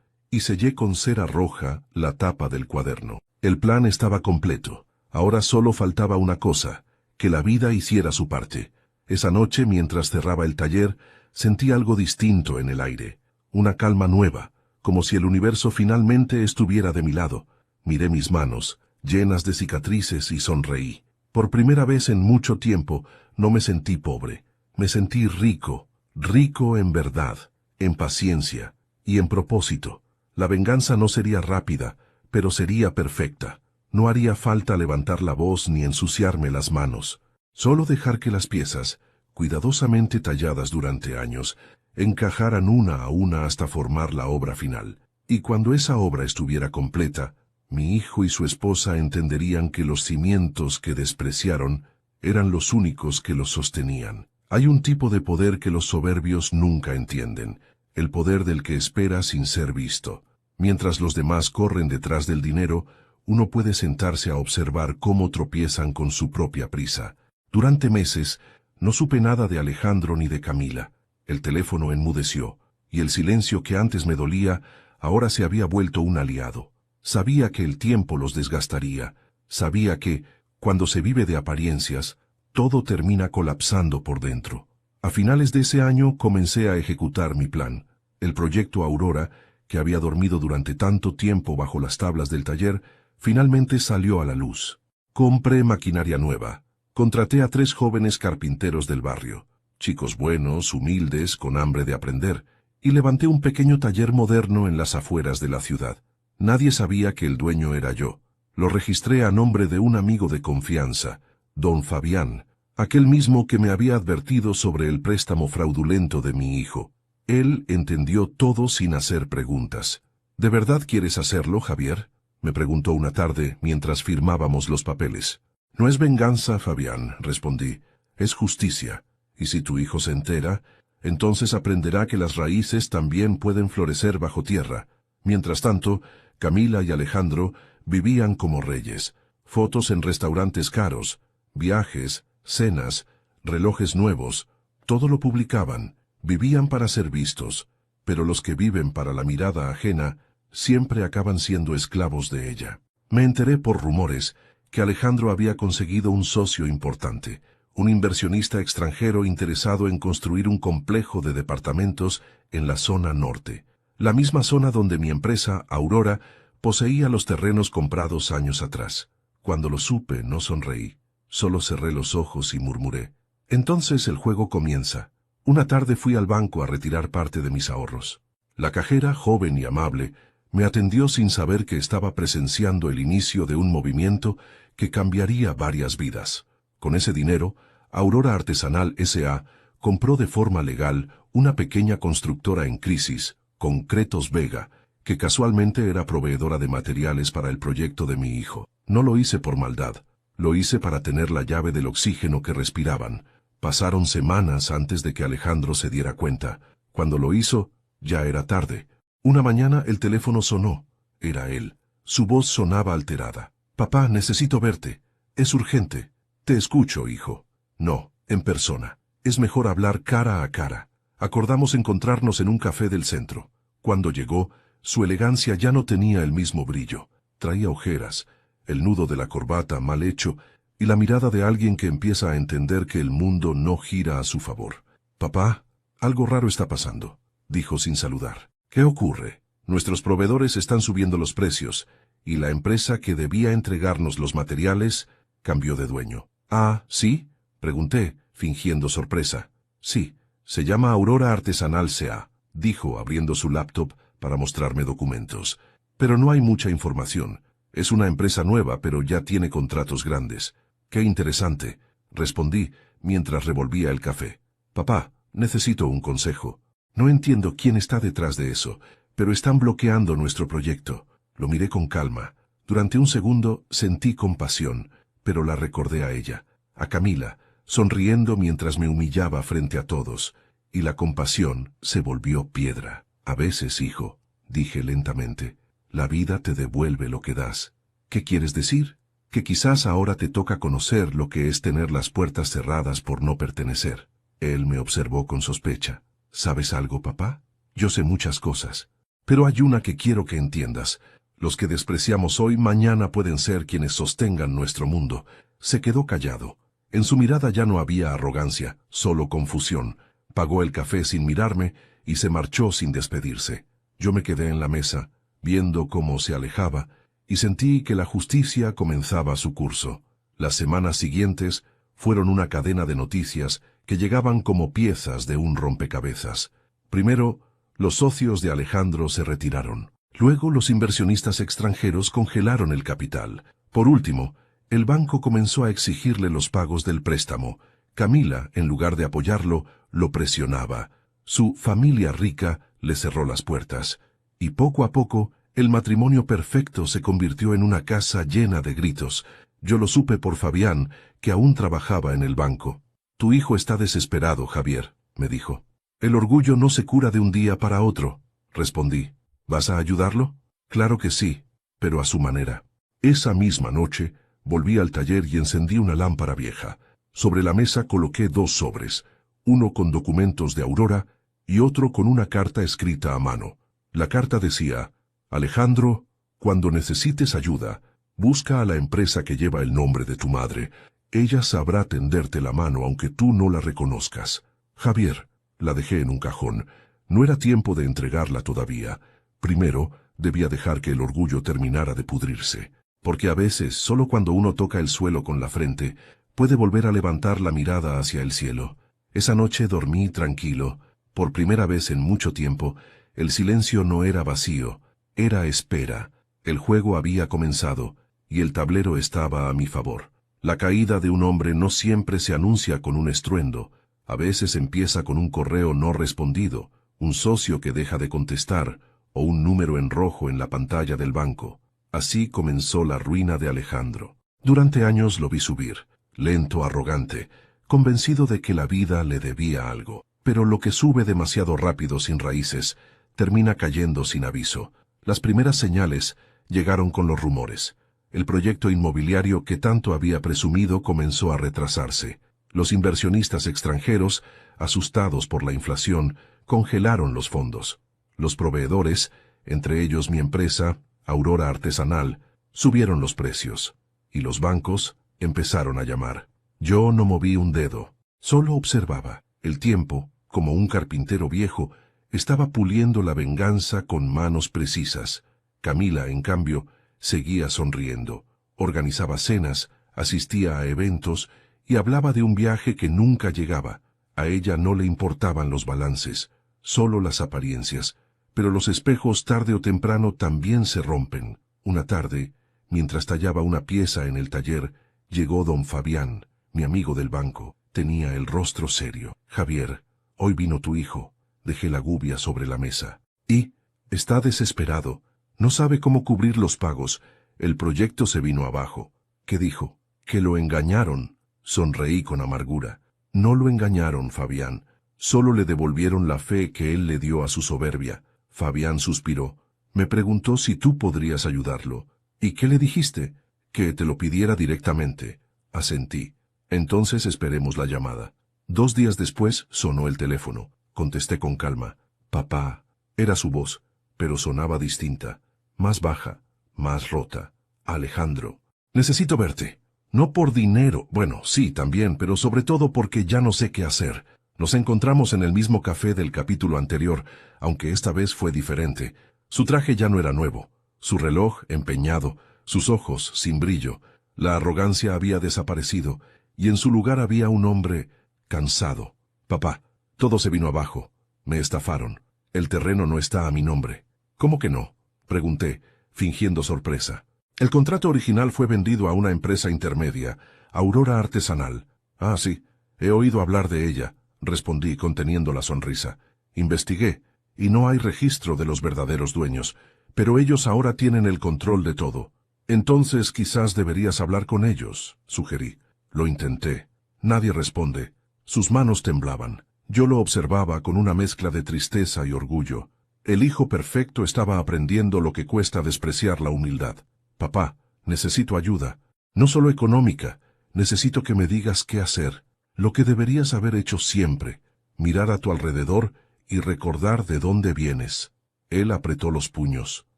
y sellé con cera roja la tapa del cuaderno. El plan estaba completo. Ahora solo faltaba una cosa, que la vida hiciera su parte. Esa noche, mientras cerraba el taller, sentí algo distinto en el aire, una calma nueva, como si el universo finalmente estuviera de mi lado. Miré mis manos, llenas de cicatrices, y sonreí. Por primera vez en mucho tiempo, no me sentí pobre. Me sentí rico, rico en verdad, en paciencia y en propósito. La venganza no sería rápida, pero sería perfecta. No haría falta levantar la voz ni ensuciarme las manos. Solo dejar que las piezas, cuidadosamente talladas durante años, encajaran una a una hasta formar la obra final. Y cuando esa obra estuviera completa, mi hijo y su esposa entenderían que los cimientos que despreciaron eran los únicos que los sostenían. Hay un tipo de poder que los soberbios nunca entienden, el poder del que espera sin ser visto. Mientras los demás corren detrás del dinero, uno puede sentarse a observar cómo tropiezan con su propia prisa. Durante meses, no supe nada de Alejandro ni de Camila. El teléfono enmudeció, y el silencio que antes me dolía, ahora se había vuelto un aliado. Sabía que el tiempo los desgastaría. Sabía que, cuando se vive de apariencias, todo termina colapsando por dentro. A finales de ese año comencé a ejecutar mi plan. El proyecto Aurora, que había dormido durante tanto tiempo bajo las tablas del taller, finalmente salió a la luz. Compré maquinaria nueva. Contraté a 3 jóvenes carpinteros del barrio, chicos buenos, humildes, con hambre de aprender, y levanté un pequeño taller moderno en las afueras de la ciudad. Nadie sabía que el dueño era yo. Lo registré a nombre de un amigo de confianza, don Fabián, aquel mismo que me había advertido sobre el préstamo fraudulento de mi hijo. Él entendió todo sin hacer preguntas. ¿De verdad quieres hacerlo, Javier?, me preguntó una tarde mientras firmábamos los papeles. No es venganza, Fabián, respondí. Es justicia. Y si tu hijo se entera, entonces aprenderá que las raíces también pueden florecer bajo tierra. Mientras tanto, Camila y Alejandro vivían como reyes. Fotos en restaurantes caros, viajes, cenas, relojes nuevos, todo lo publicaban. Vivían para ser vistos, pero los que viven para la mirada ajena siempre acaban siendo esclavos de ella. Me enteré por rumores que Alejandro había conseguido un socio importante, un inversionista extranjero interesado en construir un complejo de departamentos en la zona norte, la misma zona donde mi empresa, Aurora, poseía los terrenos comprados años atrás. Cuando lo supe, no sonreí, solo cerré los ojos y murmuré. Entonces el juego comienza. Una tarde fui al banco a retirar parte de mis ahorros. La cajera, joven y amable, me atendió sin saber que estaba presenciando el inicio de un movimiento que cambiaría varias vidas. Con ese dinero, Aurora Artesanal S.A. compró de forma legal una pequeña constructora en crisis, Concretos Vega, que casualmente era proveedora de materiales para el proyecto de mi hijo. No lo hice por maldad, lo hice para tener la llave del oxígeno que respiraban. Pasaron semanas antes de que Alejandro se diera cuenta. Cuando lo hizo, ya era tarde. Una mañana el teléfono sonó. Era él. Su voz sonaba alterada. «Papá, necesito verte. Es urgente». «Te escucho, hijo». «No, en persona. Es mejor hablar cara a cara». Acordamos encontrarnos en un café del centro. Cuando llegó, su elegancia ya no tenía el mismo brillo. Traía ojeras, el nudo de la corbata mal hecho, y la mirada de alguien que empieza a entender que el mundo no gira a su favor. «Papá, algo raro está pasando», dijo sin saludar. «¿Qué ocurre?» «Nuestros proveedores están subiendo los precios, y la empresa que debía entregarnos los materiales cambió de dueño». «Ah, ¿sí?», pregunté, fingiendo sorpresa. «Sí, se llama Aurora Artesanal S.A., dijo, abriendo su laptop para mostrarme documentos. «Pero no hay mucha información. Es una empresa nueva, pero ya tiene contratos grandes». «Qué interesante», respondí mientras revolvía el café. «Papá, necesito un consejo. No entiendo quién está detrás de eso, pero están bloqueando nuestro proyecto». Lo miré con calma. Durante un segundo sentí compasión, pero la recordé a ella, a Camila, sonriendo mientras me humillaba frente a todos, y la compasión se volvió piedra. «A veces, hijo», dije lentamente, «la vida te devuelve lo que das». «¿Qué quieres decir?» «Que quizás ahora te toca conocer lo que es tener las puertas cerradas por no pertenecer». Él me observó con sospecha. ¿Sabes algo, papá? Yo sé muchas cosas. Pero hay una que quiero que entiendas. Los que despreciamos hoy, mañana pueden ser quienes sostengan nuestro mundo. Se quedó callado. En su mirada ya no había arrogancia, solo confusión. Pagó el café sin mirarme y se marchó sin despedirse. Yo me quedé en la mesa, viendo cómo se alejaba, y sentí que la justicia comenzaba su curso. Las semanas siguientes fueron una cadena de noticias que llegaban como piezas de un rompecabezas. Primero, los socios de Alejandro se retiraron. Luego, los inversionistas extranjeros congelaron el capital. Por último, el banco comenzó a exigirle los pagos del préstamo. Camila, en lugar de apoyarlo, lo presionaba. Su familia rica le cerró las puertas. Y poco a poco, el matrimonio perfecto se convirtió en una casa llena de gritos. Yo lo supe por Fabián, que aún trabajaba en el banco. «Tu hijo está desesperado, Javier», me dijo. «El orgullo no se cura de un día para otro», respondí. «¿Vas a ayudarlo?» «Claro que sí, pero a su manera». Esa misma noche, volví al taller y encendí una lámpara vieja. Sobre la mesa coloqué 2 sobres, uno con documentos de Aurora y otro con una carta escrita a mano. La carta decía: «Alejandro, cuando necesites ayuda, busca a la empresa que lleva el nombre de tu madre. Ella sabrá tenderte la mano aunque tú no la reconozcas. Javier». La dejé en un cajón. No era tiempo de entregarla todavía. Primero, debía dejar que el orgullo terminara de pudrirse. Porque a veces, solo cuando uno toca el suelo con la frente, puede volver a levantar la mirada hacia el cielo. Esa noche dormí tranquilo. Por primera vez en mucho tiempo, el silencio no era vacío, era espera. El juego había comenzado, y el tablero estaba a mi favor. La caída de un hombre no siempre se anuncia con un estruendo. A veces empieza con un correo no respondido, un socio que deja de contestar, o un número en rojo en la pantalla del banco. Así comenzó la ruina de Alejandro. Durante años lo vi subir, lento, arrogante, convencido de que la vida le debía algo. Pero lo que sube demasiado rápido sin raíces, termina cayendo sin aviso. Las primeras señales llegaron con los rumores. El proyecto inmobiliario que tanto había presumido comenzó a retrasarse. Los inversionistas extranjeros, asustados por la inflación, congelaron los fondos. Los proveedores, entre ellos mi empresa, Aurora Artesanal, subieron los precios. Y los bancos empezaron a llamar. Yo no moví un dedo, solo observaba. El tiempo, como un carpintero viejo, estaba puliendo la venganza con manos precisas. Camila, en cambio, seguía sonriendo. Organizaba cenas, asistía a eventos y hablaba de un viaje que nunca llegaba. A ella no le importaban los balances, solo las apariencias. Pero los espejos tarde o temprano también se rompen. Una tarde, mientras tallaba una pieza en el taller, llegó don Fabián, mi amigo del banco. Tenía el rostro serio. «Javier, hoy vino tu hijo». Dejé la gubia sobre la mesa. «¿Y? Está desesperado. No sabe cómo cubrir los pagos. El proyecto se vino abajo». «¿Qué dijo?» «Que lo engañaron». Sonreí con amargura. «No lo engañaron, Fabián. Solo le devolvieron la fe que él le dio a su soberbia». Fabián suspiró. Me preguntó si tú podrías ayudarlo. «¿Y qué le dijiste?» «Que te lo pidiera directamente». Asentí. «Entonces esperemos la llamada». 2 días después sonó el teléfono. Contesté con calma. «Papá». Era su voz, pero sonaba distinta, más baja, más rota. «Alejandro, necesito verte. No por dinero, bueno, sí, también, pero sobre todo porque ya no sé qué hacer». Nos encontramos en el mismo café del capítulo anterior, aunque esta vez fue diferente. Su traje ya no era nuevo, su reloj empeñado, sus ojos sin brillo. La arrogancia había desaparecido, y en su lugar había un hombre cansado. «Papá, todo se vino abajo. Me estafaron. El terreno no está a mi nombre». «¿Cómo que no?», pregunté, fingiendo sorpresa. «El contrato original fue vendido a una empresa intermedia, Aurora Artesanal». «Ah, sí, he oído hablar de ella», respondí conteniendo la sonrisa. «Investigué, y no hay registro de los verdaderos dueños, pero ellos ahora tienen el control de todo». «Entonces quizás deberías hablar con ellos», sugerí. Lo intenté. Nadie responde. Sus manos temblaban. Yo lo observaba con una mezcla de tristeza y orgullo. El hijo perfecto estaba aprendiendo lo que cuesta despreciar la humildad. «Papá, necesito ayuda. No solo económica. Necesito que me digas qué hacer». Lo que deberías haber hecho siempre, mirar a tu alrededor y recordar de dónde vienes. Él apretó los puños.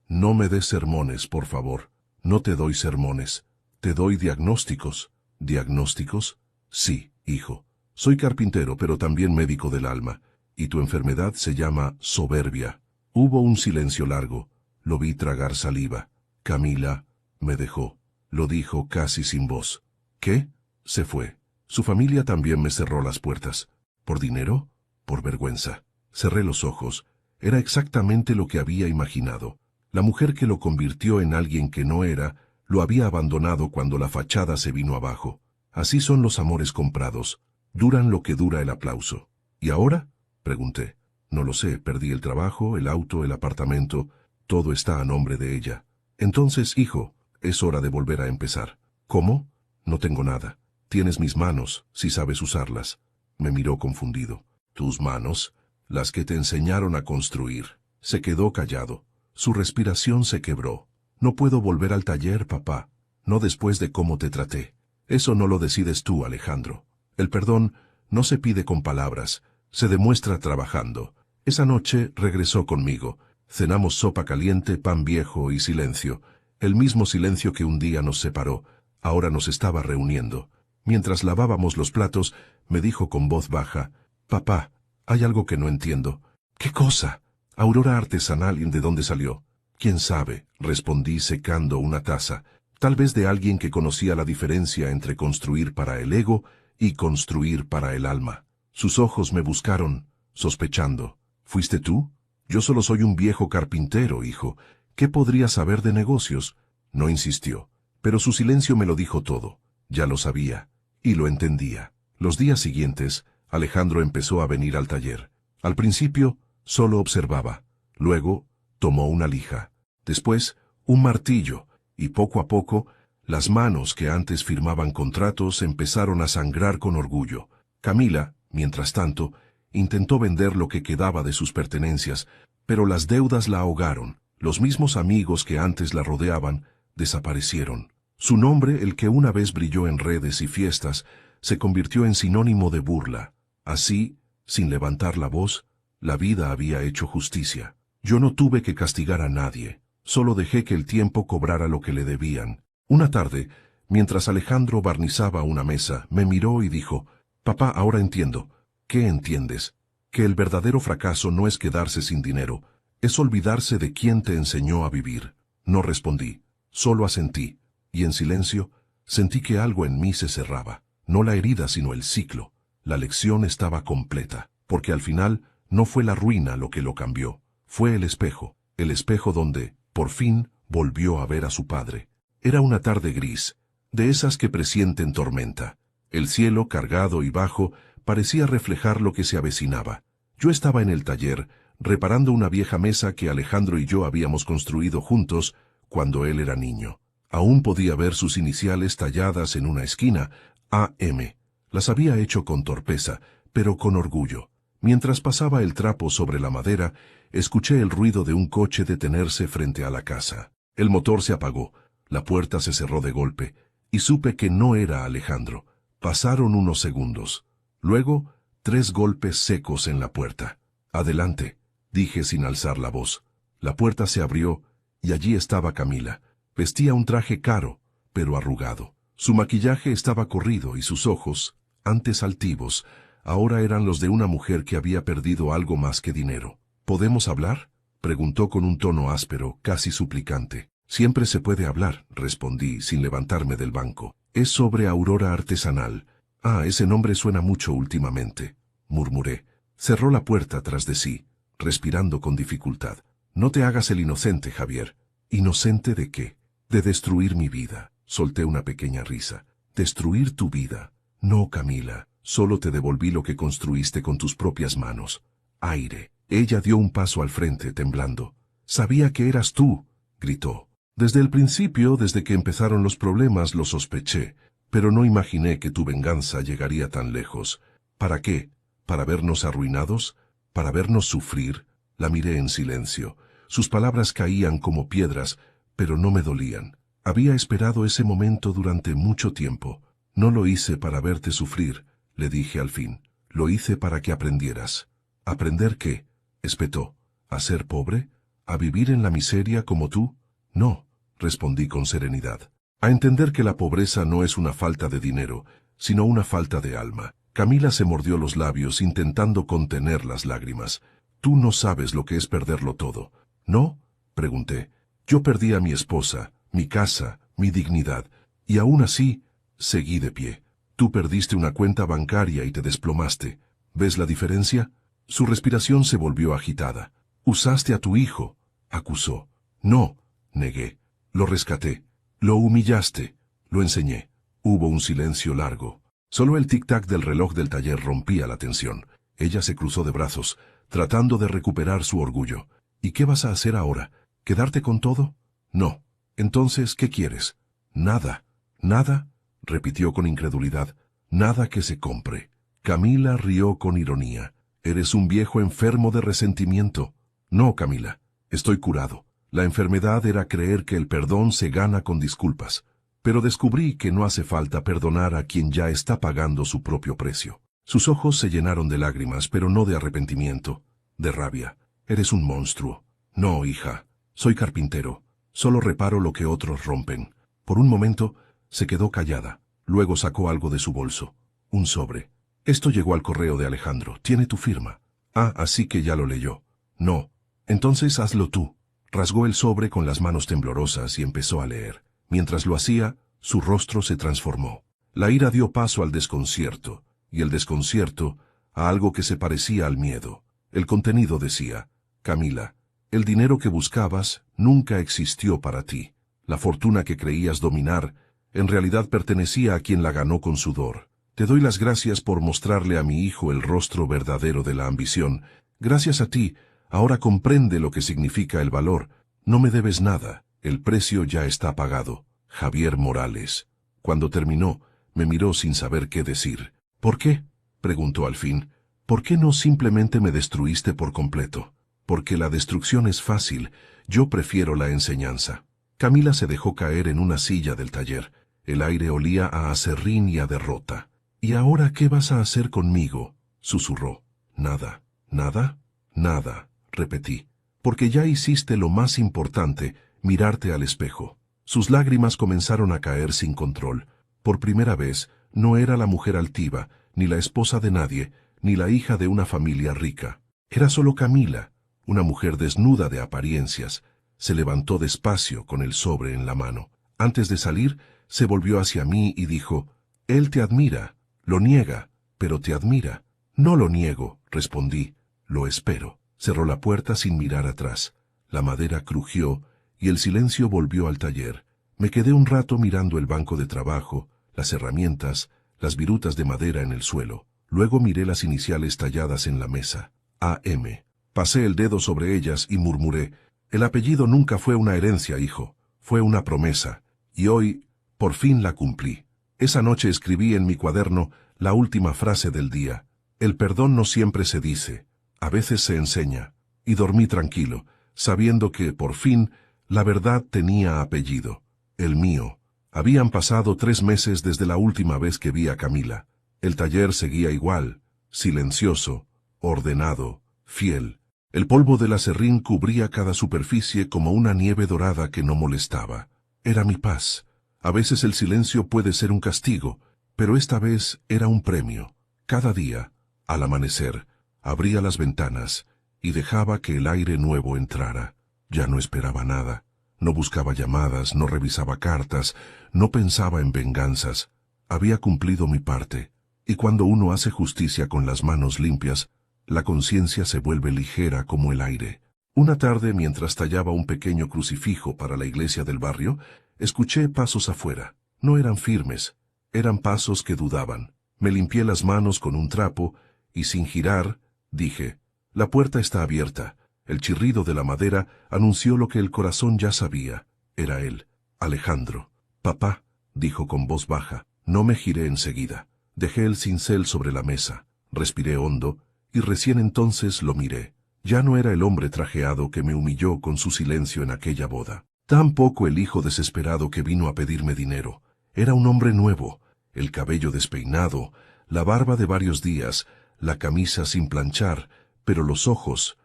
No me des sermones, por favor. No te doy sermones. Te doy diagnósticos. ¿Diagnósticos? Sí, hijo. Soy carpintero, pero también médico del alma. Y tu enfermedad se llama soberbia. Hubo un silencio largo. Lo vi tragar saliva. Camila me dejó. Lo dijo casi sin voz. ¿Qué? Se fue. Su familia también me cerró las puertas. ¿Por dinero? Por vergüenza. Cerré los ojos. Era exactamente lo que había imaginado. La mujer que lo convirtió en alguien que no era, lo había abandonado cuando la fachada se vino abajo. Así son los amores comprados. Duran lo que dura el aplauso. ¿Y ahora? Pregunté. No lo sé, perdí el trabajo, el auto, el apartamento. Todo está a nombre de ella. Entonces, hijo, es hora de volver a empezar. ¿Cómo? No tengo nada. Tienes mis manos, si sabes usarlas. Me miró confundido. ¿Tus manos? Las que te enseñaron a construir. Se quedó callado. Su respiración se quebró. No puedo volver al taller, papá. No después de cómo te traté. Eso no lo decides tú, Alejandro. El perdón no se pide con palabras, se demuestra trabajando. Esa noche regresó conmigo. Cenamos sopa caliente, pan viejo y silencio. El mismo silencio que un día nos separó. Ahora nos estaba reuniendo. Mientras lavábamos los platos, me dijo con voz baja, «Papá, hay algo que no entiendo». «¿Qué cosa?» «Aurora Artesanal, ¿de dónde salió?» «¿Quién sabe?», respondí secando una taza. Tal vez de alguien que conocía la diferencia entre construir para el ego y construir para el alma. Sus ojos me buscaron, sospechando. «¿Fuiste tú?» «Yo solo soy un viejo carpintero, hijo. ¿Qué podría saber de negocios?» No insistió, pero su silencio me lo dijo todo. Ya lo sabía, y lo entendía. Los días siguientes, Alejandro empezó a venir al taller. Al principio, solo observaba. Luego, tomó una lija. Después, un martillo, y poco a poco, las manos que antes firmaban contratos empezaron a sangrar con orgullo. Camila, mientras tanto, intentó vender lo que quedaba de sus pertenencias, pero las deudas la ahogaron. Los mismos amigos que antes la rodeaban desaparecieron. Su nombre, el que una vez brilló en redes y fiestas, se convirtió en sinónimo de burla. Así, sin levantar la voz, la vida había hecho justicia. Yo no tuve que castigar a nadie, solo dejé que el tiempo cobrara lo que le debían. Una tarde, mientras Alejandro barnizaba una mesa, me miró y dijo, «Papá, ahora entiendo». «¿Qué entiendes?» «Que el verdadero fracaso no es quedarse sin dinero, es olvidarse de quién te enseñó a vivir». No respondí, solo asentí, y en silencio, sentí que algo en mí se cerraba. No la herida, sino el ciclo. La lección estaba completa, porque al final no fue la ruina lo que lo cambió, fue el espejo donde, por fin, volvió a ver a su padre. Era una tarde gris, de esas que presienten tormenta. El cielo, cargado y bajo, parecía reflejar lo que se avecinaba. Yo estaba en el taller, reparando una vieja mesa que Alejandro y yo habíamos construido juntos cuando él era niño. Aún podía ver sus iniciales talladas en una esquina, AM. Las había hecho con torpeza, pero con orgullo. Mientras pasaba el trapo sobre la madera, escuché el ruido de un coche detenerse frente a la casa. El motor se apagó, la puerta se cerró de golpe, y supe que no era Alejandro. Pasaron unos segundos. Luego, 3 golpes secos en la puerta. «Adelante», dije sin alzar la voz. La puerta se abrió, y allí estaba Camila. Vestía un traje caro, pero arrugado. Su maquillaje estaba corrido y sus ojos, antes altivos, ahora eran los de una mujer que había perdido algo más que dinero. «¿Podemos hablar?», preguntó con un tono áspero, casi suplicante. «Siempre se puede hablar», respondí, sin levantarme del banco. «Es sobre Aurora Artesanal». «Ah, ese nombre suena mucho últimamente», murmuré. Cerró la puerta tras de sí, respirando con dificultad. «No te hagas el inocente, Javier». «¿Inocente de qué?» «De destruir mi vida». Solté una pequeña risa. «¿Destruir tu vida?» «No, Camila, solo te devolví lo que construiste con tus propias manos». «Aire». Ella dio un paso al frente, temblando. «Sabía que eras tú», gritó. «Desde el principio, desde que empezaron los problemas, lo sospeché, pero no imaginé que tu venganza llegaría tan lejos. ¿Para qué? ¿Para vernos arruinados? ¿Para vernos sufrir?» La miré en silencio. Sus palabras caían como piedras, pero no me dolían. Había esperado ese momento durante mucho tiempo. «No lo hice para verte sufrir», le dije al fin. Lo hice para que aprendieras. ¿Aprender qué? Espetó. ¿A ser pobre? ¿A vivir en la miseria como tú? No, respondí con serenidad. A entender que la pobreza no es una falta de dinero, sino una falta de alma. Camila se mordió los labios intentando contener las lágrimas. Tú no sabes lo que es perderlo todo. ¿No? Pregunté. Yo perdí a mi esposa, mi casa, mi dignidad, y aún así, seguí de pie. Tú perdiste una cuenta bancaria y te desplomaste. ¿Ves la diferencia? Su respiración se volvió agitada. Usaste a tu hijo, acusó. No, negué. Lo rescaté. Lo humillaste. Lo enseñé. Hubo un silencio largo. Solo el tic-tac del reloj del taller rompía la tensión. Ella se cruzó de brazos, tratando de recuperar su orgullo. ¿Y qué vas a hacer ahora? ¿Quedarte con todo? No. Entonces, ¿qué quieres? Nada. ¿Nada? Repitió con incredulidad. Nada que se compre. Camila rió con ironía. Eres un viejo enfermo de resentimiento. No, Camila. Estoy curado. La enfermedad era creer que el perdón se gana con disculpas. Pero descubrí que no hace falta perdonar a quien ya está pagando su propio precio. Sus ojos se llenaron de lágrimas, pero no de arrepentimiento, de rabia. Eres un monstruo. No, hija. Soy carpintero. Solo reparo lo que otros rompen. Por un momento, se quedó callada. Luego sacó algo de su bolso. Un sobre. Esto llegó al correo de Alejandro. Tiene tu firma. Ah, así que ya lo leyó. No. Entonces hazlo tú. Rasgó el sobre con las manos temblorosas y empezó a leer. Mientras lo hacía, su rostro se transformó. La ira dio paso al desconcierto, y el desconcierto a algo que se parecía al miedo. El contenido decía: Camila, el dinero que buscabas nunca existió para ti. La fortuna que creías dominar, en realidad pertenecía a quien la ganó con sudor. Te doy las gracias por mostrarle a mi hijo el rostro verdadero de la ambición. Gracias a ti, ahora comprende lo que significa el valor. No me debes nada, el precio ya está pagado. Javier Morales. Cuando terminó, me miró sin saber qué decir. ¿Por qué? Preguntó al fin. ¿Por qué no simplemente me destruiste por completo? Porque la destrucción es fácil, yo prefiero la enseñanza. Camila se dejó caer en una silla del taller. El aire olía a aserrín y a derrota. ¿Y ahora qué vas a hacer conmigo? Susurró. Nada. ¿Nada? Nada, repetí. Porque ya hiciste lo más importante, mirarte al espejo. Sus lágrimas comenzaron a caer sin control. Por primera vez, no era la mujer altiva, ni la esposa de nadie, ni la hija de una familia rica. Era solo Camila, una mujer desnuda de apariencias. Se levantó despacio con el sobre en la mano. Antes de salir, se volvió hacia mí y dijo: «Él te admira, lo niega, pero te admira». «No lo niego», respondí, «lo espero». Cerró la puerta sin mirar atrás. La madera crujió y el silencio volvió al taller. Me quedé un rato mirando el banco de trabajo, las herramientas, las virutas de madera en el suelo. Luego miré las iniciales talladas en la mesa. A.M. Pasé el dedo sobre ellas y murmuré: «El apellido nunca fue una herencia, hijo. Fue una promesa. Y hoy, por fin la cumplí». Esa noche escribí en mi cuaderno la última frase del día. El perdón no siempre se dice, a veces se enseña. Y dormí tranquilo, sabiendo que, por fin, la verdad tenía apellido. El mío. Habían pasado 3 meses desde la última vez que vi a Camila. El taller seguía igual, silencioso, ordenado, fiel. El polvo del aserrín cubría cada superficie como una nieve dorada que no molestaba. Era mi paz. A veces el silencio puede ser un castigo, pero esta vez era un premio. Cada día, al amanecer, abría las ventanas y dejaba que el aire nuevo entrara. Ya no esperaba nada. No buscaba llamadas, no revisaba cartas, no pensaba en venganzas. Había cumplido mi parte. Y cuando uno hace justicia con las manos limpias, la conciencia se vuelve ligera como el aire. Una tarde, mientras tallaba un pequeño crucifijo para la iglesia del barrio, escuché pasos afuera. No eran firmes, eran pasos que dudaban. Me limpié las manos con un trapo y, sin girar, dije: «La puerta está abierta». El chirrido de la madera anunció lo que el corazón ya sabía. Era él, Alejandro. «Papá», dijo con voz baja. No me giré enseguida. Dejé el cincel sobre la mesa, respiré hondo, y recién entonces lo miré. Ya no era el hombre trajeado que me humilló con su silencio en aquella boda. Tampoco el hijo desesperado que vino a pedirme dinero. Era un hombre nuevo, el cabello despeinado, la barba de varios días, la camisa sin planchar, pero los ojos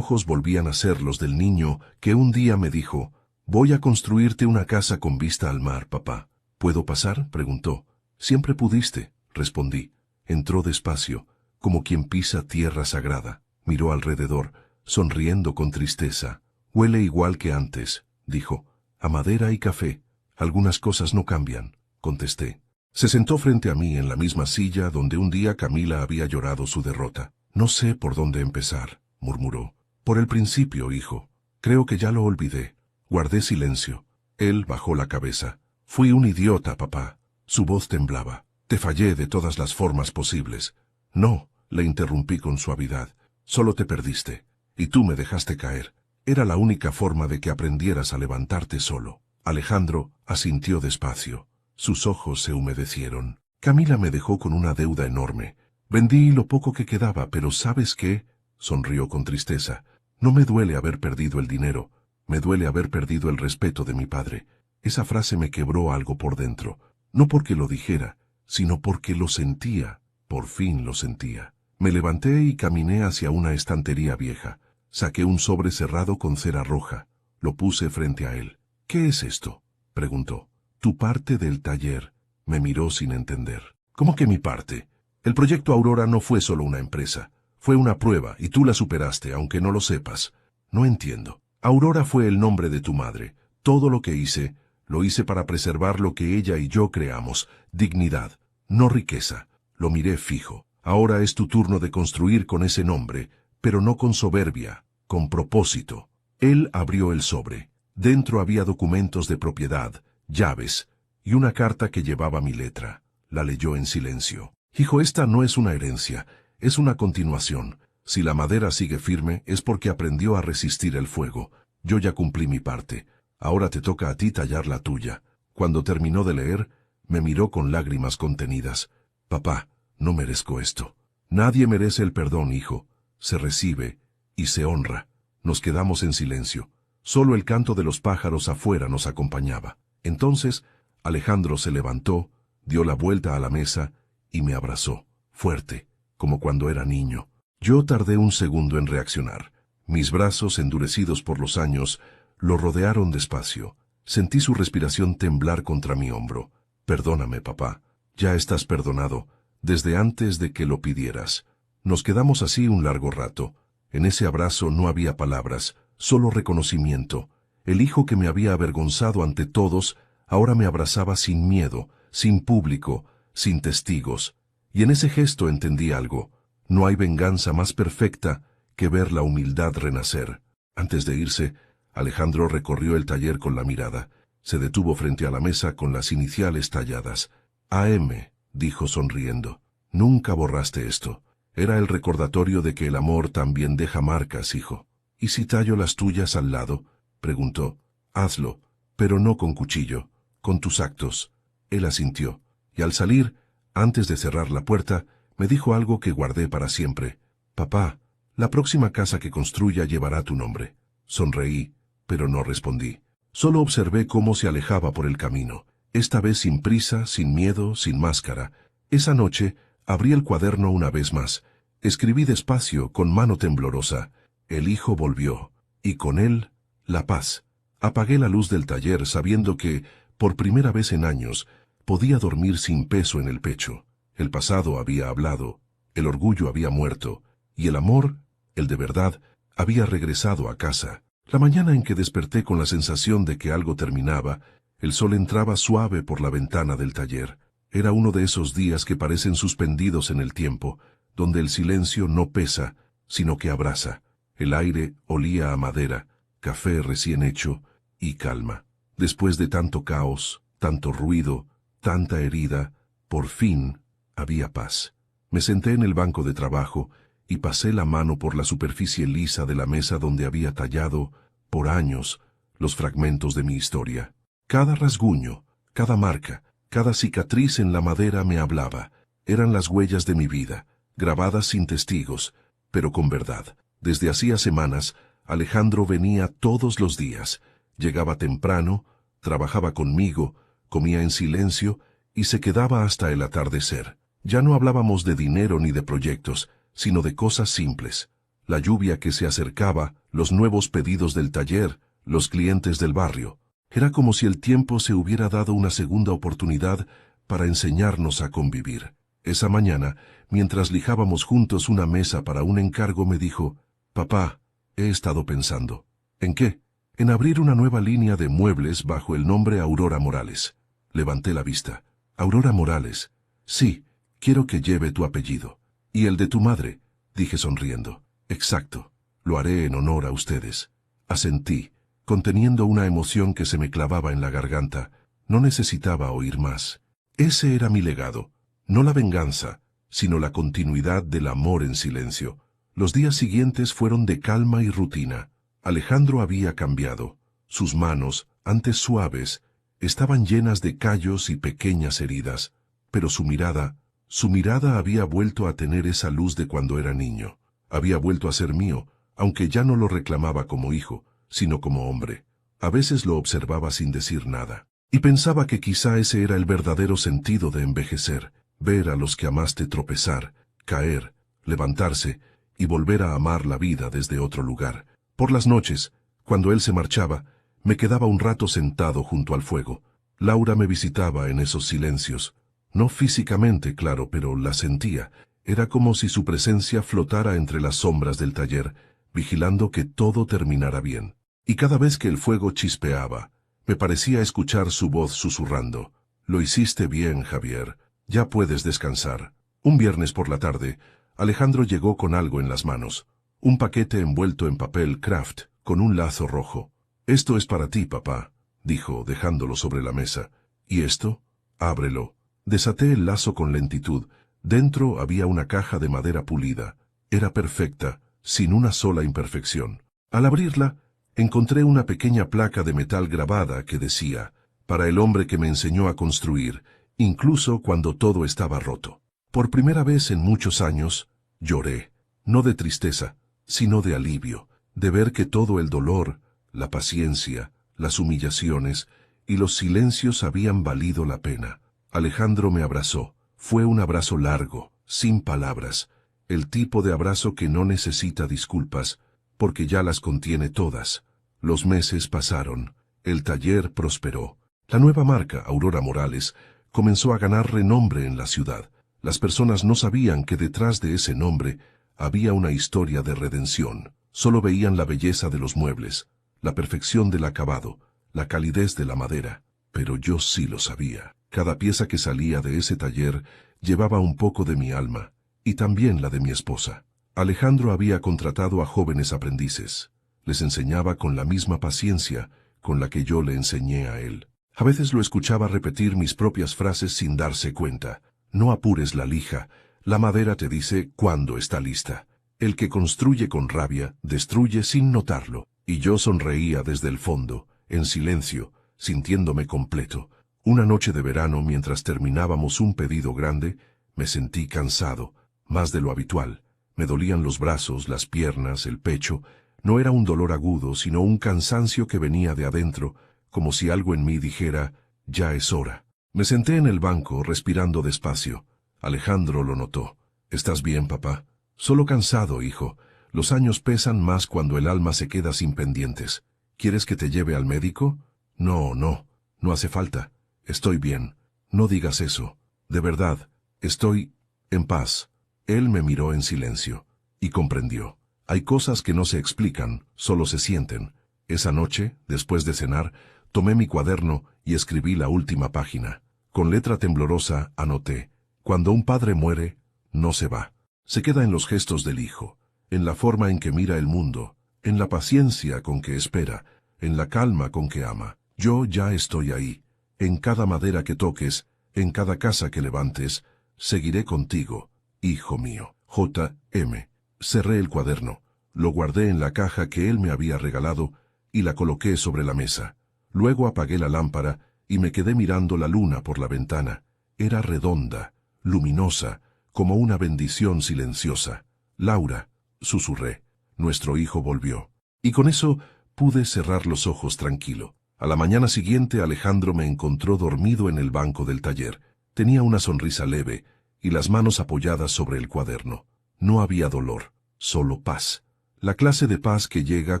volvían a ser los del niño que un día me dijo: «Voy a construirte una casa con vista al mar, papá». «¿Puedo pasar?», preguntó. «Siempre pudiste», respondí. Entró despacio, como quien pisa tierra sagrada. Miró alrededor, sonriendo con tristeza. «Huele igual que antes», dijo. «A madera y café. Algunas cosas no cambian», contesté. Se sentó frente a mí en la misma silla donde un día Camila había llorado su derrota. «No sé por dónde empezar», murmuró. «Por el principio, hijo. Creo que ya lo olvidé». Guardé silencio. Él bajó la cabeza. «Fui un idiota, papá». Su voz temblaba. «Te fallé de todas las formas posibles». «No», le interrumpí con suavidad. «Solo te perdiste. Y tú me dejaste caer. Era la única forma de que aprendieras a levantarte solo». Alejandro asintió despacio. Sus ojos se humedecieron. «Camila me dejó con una deuda enorme. Vendí lo poco que quedaba, pero ¿sabes qué?», sonrió con tristeza. «No me duele haber perdido el dinero. Me duele haber perdido el respeto de mi padre». Esa frase me quebró algo por dentro. No porque lo dijera, sino porque lo sentía. Por fin lo sentía. Me levanté y caminé hacia una estantería vieja. Saqué un sobre cerrado con cera roja. Lo puse frente a él. «¿Qué es esto?», preguntó. «Tu parte del taller». Me miró sin entender. «¿Cómo que mi parte? El proyecto Aurora no fue solo una empresa. Fue una prueba y tú la superaste, aunque no lo sepas». «No entiendo». «Aurora fue el nombre de tu madre. Todo lo que hice, lo hice para preservar lo que ella y yo creamos. Dignidad, no riqueza». Lo miré fijo. «Ahora es tu turno de construir con ese nombre, pero no con soberbia, con propósito». Él abrió el sobre. Dentro había documentos de propiedad, llaves, y una carta que llevaba mi letra. La leyó en silencio. «Hijo, esta no es una herencia, es una continuación. Si la madera sigue firme es porque aprendió a resistir el fuego. Yo ya cumplí mi parte. Ahora te toca a ti tallar la tuya». Cuando terminó de leer, me miró con lágrimas contenidas. «Papá, no merezco esto». «Nadie merece el perdón, hijo. Se recibe y se honra». Nos quedamos en silencio. Solo el canto de los pájaros afuera nos acompañaba. Entonces, Alejandro se levantó, dio la vuelta a la mesa y me abrazó, fuerte, como cuando era niño. Yo tardé un segundo en reaccionar. Mis brazos, endurecidos por los años, lo rodearon despacio. Sentí su respiración temblar contra mi hombro. «Perdóname, papá. Ya estás perdonado, desde antes de que lo pidieras». Nos quedamos así un largo rato. En ese abrazo no había palabras, solo reconocimiento. El hijo que me había avergonzado ante todos, ahora me abrazaba sin miedo, sin público, sin testigos. Y en ese gesto entendí algo. No hay venganza más perfecta que ver la humildad renacer. Antes de irse, Alejandro recorrió el taller con la mirada. Se detuvo frente a la mesa con las iniciales talladas. «AM», dijo sonriendo. «Nunca borraste esto. Era el recordatorio de que el amor también deja marcas, hijo». «¿Y si tallo las tuyas al lado?», preguntó. «Hazlo, pero no con cuchillo, con tus actos». Él asintió, y al salir, antes de cerrar la puerta, me dijo algo que guardé para siempre. «Papá, la próxima casa que construya llevará tu nombre». Sonreí, pero no respondí. Solo observé cómo se alejaba por el camino, esta vez sin prisa, sin miedo, sin máscara. Esa noche, abrí el cuaderno una vez más. Escribí despacio, con mano temblorosa. El hijo volvió, y con él, la paz. Apagué la luz del taller sabiendo que, por primera vez en años, podía dormir sin peso en el pecho. El pasado había hablado, el orgullo había muerto, y el amor, el de verdad, había regresado a casa. La mañana en que desperté con la sensación de que algo terminaba, el sol entraba suave por la ventana del taller. Era uno de esos días que parecen suspendidos en el tiempo, donde el silencio no pesa, sino que abraza. El aire olía a madera, café recién hecho y calma. Después de tanto caos, tanto ruido, tanta herida, por fin había paz. Me senté en el banco de trabajo y pasé la mano por la superficie lisa de la mesa donde había tallado, por años, los fragmentos de mi historia. Cada rasguño, cada marca, cada cicatriz en la madera me hablaba. Eran las huellas de mi vida, grabadas sin testigos, pero con verdad. Desde hacía semanas, Alejandro venía todos los días. Llegaba temprano, trabajaba conmigo, comía en silencio y se quedaba hasta el atardecer. Ya no hablábamos de dinero ni de proyectos, sino de cosas simples. La lluvia que se acercaba, los nuevos pedidos del taller, los clientes del barrio. Era como si el tiempo se hubiera dado una segunda oportunidad para enseñarnos a convivir. Esa mañana, mientras lijábamos juntos una mesa para un encargo, me dijo: «Papá, he estado pensando». «¿En qué?» «En abrir una nueva línea de muebles bajo el nombre Aurora Morales». Levanté la vista. «¿Aurora Morales?» «Sí, quiero que lleve tu apellido». «¿Y el de tu madre?», dije sonriendo. «Exacto. Lo haré en honor a ustedes». Asentí, conteniendo una emoción que se me clavaba en la garganta. No necesitaba oír más. Ese era mi legado. No la venganza, sino la continuidad del amor en silencio. Los días siguientes fueron de calma y rutina. Alejandro había cambiado. Sus manos, antes suaves, estaban llenas de callos y pequeñas heridas, pero su mirada había vuelto a tener esa luz de cuando era niño. Había vuelto a ser mío, aunque ya no lo reclamaba como hijo, sino como hombre. A veces lo observaba sin decir nada, y pensaba que quizá ese era el verdadero sentido de envejecer, ver a los que amaste tropezar, caer, levantarse y volver a amar la vida desde otro lugar. Por las noches, cuando él se marchaba, me quedaba un rato sentado junto al fuego. Laura me visitaba en esos silencios. No físicamente, claro, pero la sentía. Era como si su presencia flotara entre las sombras del taller, vigilando que todo terminara bien. Y cada vez que el fuego chispeaba, me parecía escuchar su voz susurrando: «Lo hiciste bien, Javier. Ya puedes descansar». Un viernes por la tarde, Alejandro llegó con algo en las manos. Un paquete envuelto en papel craft, con un lazo rojo. «Esto es para ti, papá», dijo, dejándolo sobre la mesa. «¿Y esto? Ábrelo». Desaté el lazo con lentitud. Dentro había una caja de madera pulida. Era perfecta, sin una sola imperfección. Al abrirla, encontré una pequeña placa de metal grabada que decía: «Para el hombre que me enseñó a construir, incluso cuando todo estaba roto». Por primera vez en muchos años, lloré, no de tristeza, sino de alivio, de ver que todo el dolor, la paciencia, las humillaciones y los silencios habían valido la pena. Alejandro me abrazó. Fue un abrazo largo, sin palabras, el tipo de abrazo que no necesita disculpas, porque ya las contiene todas. Los meses pasaron, el taller prosperó. La nueva marca, Aurora Morales, comenzó a ganar renombre en la ciudad. Las personas no sabían que detrás de ese nombre había una historia de redención. Solo veían la belleza de los muebles, la perfección del acabado, la calidez de la madera. Pero yo sí lo sabía. Cada pieza que salía de ese taller llevaba un poco de mi alma, y también la de mi esposa. Alejandro había contratado a jóvenes aprendices. Les enseñaba con la misma paciencia con la que yo le enseñé a él. A veces lo escuchaba repetir mis propias frases sin darse cuenta. «No apures la lija, la madera te dice cuándo está lista». El que construye con rabia, destruye sin notarlo. Y yo sonreía desde el fondo, en silencio, sintiéndome completo. Una noche de verano, mientras terminábamos un pedido grande, me sentí cansado, más de lo habitual. Me dolían los brazos, las piernas, el pecho. No era un dolor agudo, sino un cansancio que venía de adentro, como si algo en mí dijera: «Ya es hora». Me senté en el banco, respirando despacio. Alejandro lo notó. «¿Estás bien, papá?» «Solo cansado, hijo. Los años pesan más cuando el alma se queda sin pendientes. ¿Quieres que te lleve al médico?» «No, no hace falta. Estoy bien. No digas eso. De verdad, estoy en paz». Él me miró en silencio, y comprendió. Hay cosas que no se explican, solo se sienten. Esa noche, después de cenar, tomé mi cuaderno y escribí la última página. Con letra temblorosa anoté: «Cuando un padre muere, no se va. Se queda en los gestos del hijo, en la forma en que mira el mundo, en la paciencia con que espera, en la calma con que ama. Yo ya estoy ahí. En cada madera que toques, en cada casa que levantes, seguiré contigo, hijo mío. J.M». Cerré el cuaderno, lo guardé en la caja que él me había regalado y la coloqué sobre la mesa. Luego apagué la lámpara y me quedé mirando la luna por la ventana. Era redonda, luminosa, como una bendición silenciosa. «Laura», susurré, «nuestro hijo volvió». Y con eso pude cerrar los ojos tranquilo. A la mañana siguiente Alejandro me encontró dormido en el banco del taller. Tenía una sonrisa leve, y las manos apoyadas sobre el cuaderno. No había dolor, solo paz. La clase de paz que llega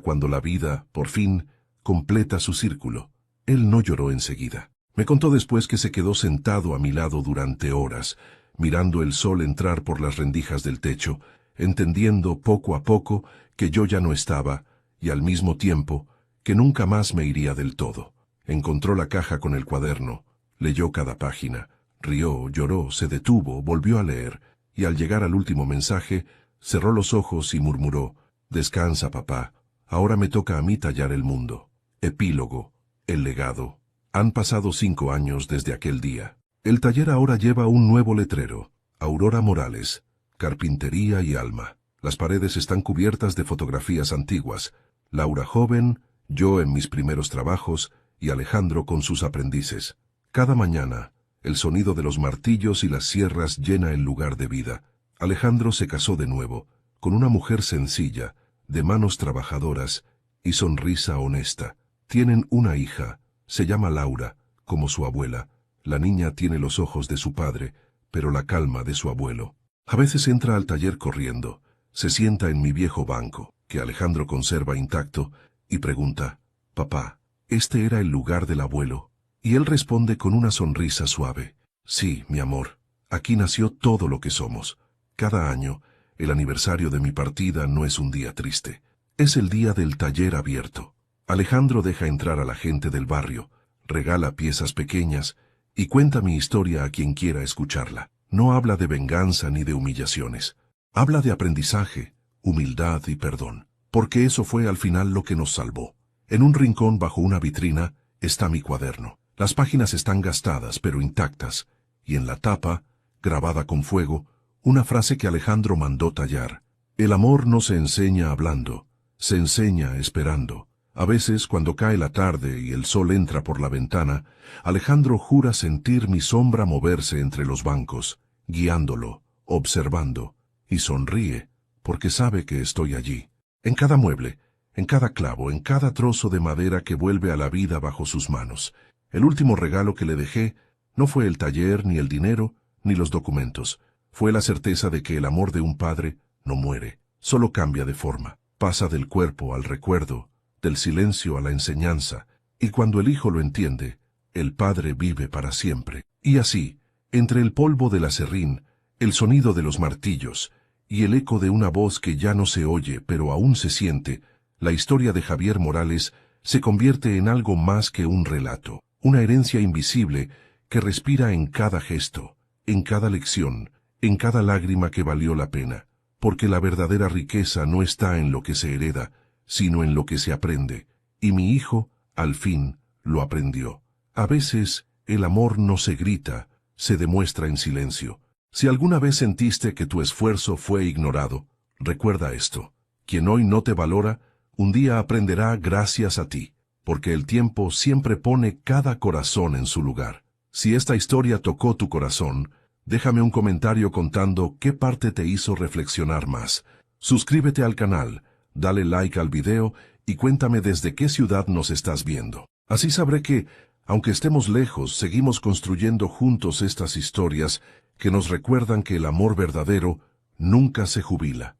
cuando la vida, por fin, completa su círculo. Él no lloró enseguida. Me contó después que se quedó sentado a mi lado durante horas, mirando el sol entrar por las rendijas del techo, entendiendo poco a poco que yo ya no estaba, y al mismo tiempo que nunca más me iría del todo. Encontró la caja con el cuaderno, leyó cada página, rió, lloró, se detuvo, volvió a leer, y al llegar al último mensaje, cerró los ojos y murmuró: «Descansa, papá, ahora me toca a mí tallar el mundo». Epílogo, el legado. Han pasado 5 años desde aquel día. El taller ahora lleva un nuevo letrero: Aurora Morales, Carpintería y Alma. Las paredes están cubiertas de fotografías antiguas. Laura joven, yo en mis primeros trabajos y Alejandro con sus aprendices. Cada mañana, el sonido de los martillos y las sierras llena el lugar de vida. Alejandro se casó de nuevo, con una mujer sencilla, de manos trabajadoras y sonrisa honesta. Tienen una hija, se llama Laura, como su abuela. La niña tiene los ojos de su padre, pero la calma de su abuelo. A veces entra al taller corriendo, se sienta en mi viejo banco, que Alejandro conserva intacto, y pregunta: «Papá, ¿este era el lugar del abuelo?». Y él responde con una sonrisa suave: «Sí, mi amor, aquí nació todo lo que somos». Cada año, el aniversario de mi partida no es un día triste. Es el día del taller abierto. Alejandro deja entrar a la gente del barrio, regala piezas pequeñas y cuenta mi historia a quien quiera escucharla. No habla de venganza ni de humillaciones. Habla de aprendizaje, humildad y perdón, porque eso fue al final lo que nos salvó. En un rincón bajo una vitrina está mi cuaderno. Las páginas están gastadas pero intactas, y en la tapa, grabada con fuego, una frase que Alejandro mandó tallar: «El amor no se enseña hablando, se enseña esperando». A veces, cuando cae la tarde y el sol entra por la ventana, Alejandro jura sentir mi sombra moverse entre los bancos, guiándolo, observando, y sonríe, porque sabe que estoy allí. En cada mueble, en cada clavo, en cada trozo de madera que vuelve a la vida bajo sus manos. El último regalo que le dejé no fue el taller, ni el dinero, ni los documentos. Fue la certeza de que el amor de un padre no muere, solo cambia de forma. Pasa del cuerpo al recuerdo, del silencio a la enseñanza, y cuando el hijo lo entiende, el padre vive para siempre. Y así, entre el polvo del aserrín, el sonido de los martillos, y el eco de una voz que ya no se oye pero aún se siente, la historia de Javier Morales se convierte en algo más que un relato, una herencia invisible que respira en cada gesto, en cada lección, en cada lágrima que valió la pena, porque la verdadera riqueza no está en lo que se hereda, sino en lo que se aprende, y mi hijo, al fin, lo aprendió. A veces, el amor no se grita, se demuestra en silencio. Si alguna vez sentiste que tu esfuerzo fue ignorado, recuerda esto: quien hoy no te valora, un día aprenderá gracias a ti, porque el tiempo siempre pone cada corazón en su lugar. Si esta historia tocó tu corazón, déjame un comentario contando qué parte te hizo reflexionar más. Suscríbete al canal, dale like al video y cuéntame desde qué ciudad nos estás viendo. Así sabré que, aunque estemos lejos, seguimos construyendo juntos estas historias que nos recuerdan que el amor verdadero nunca se jubila.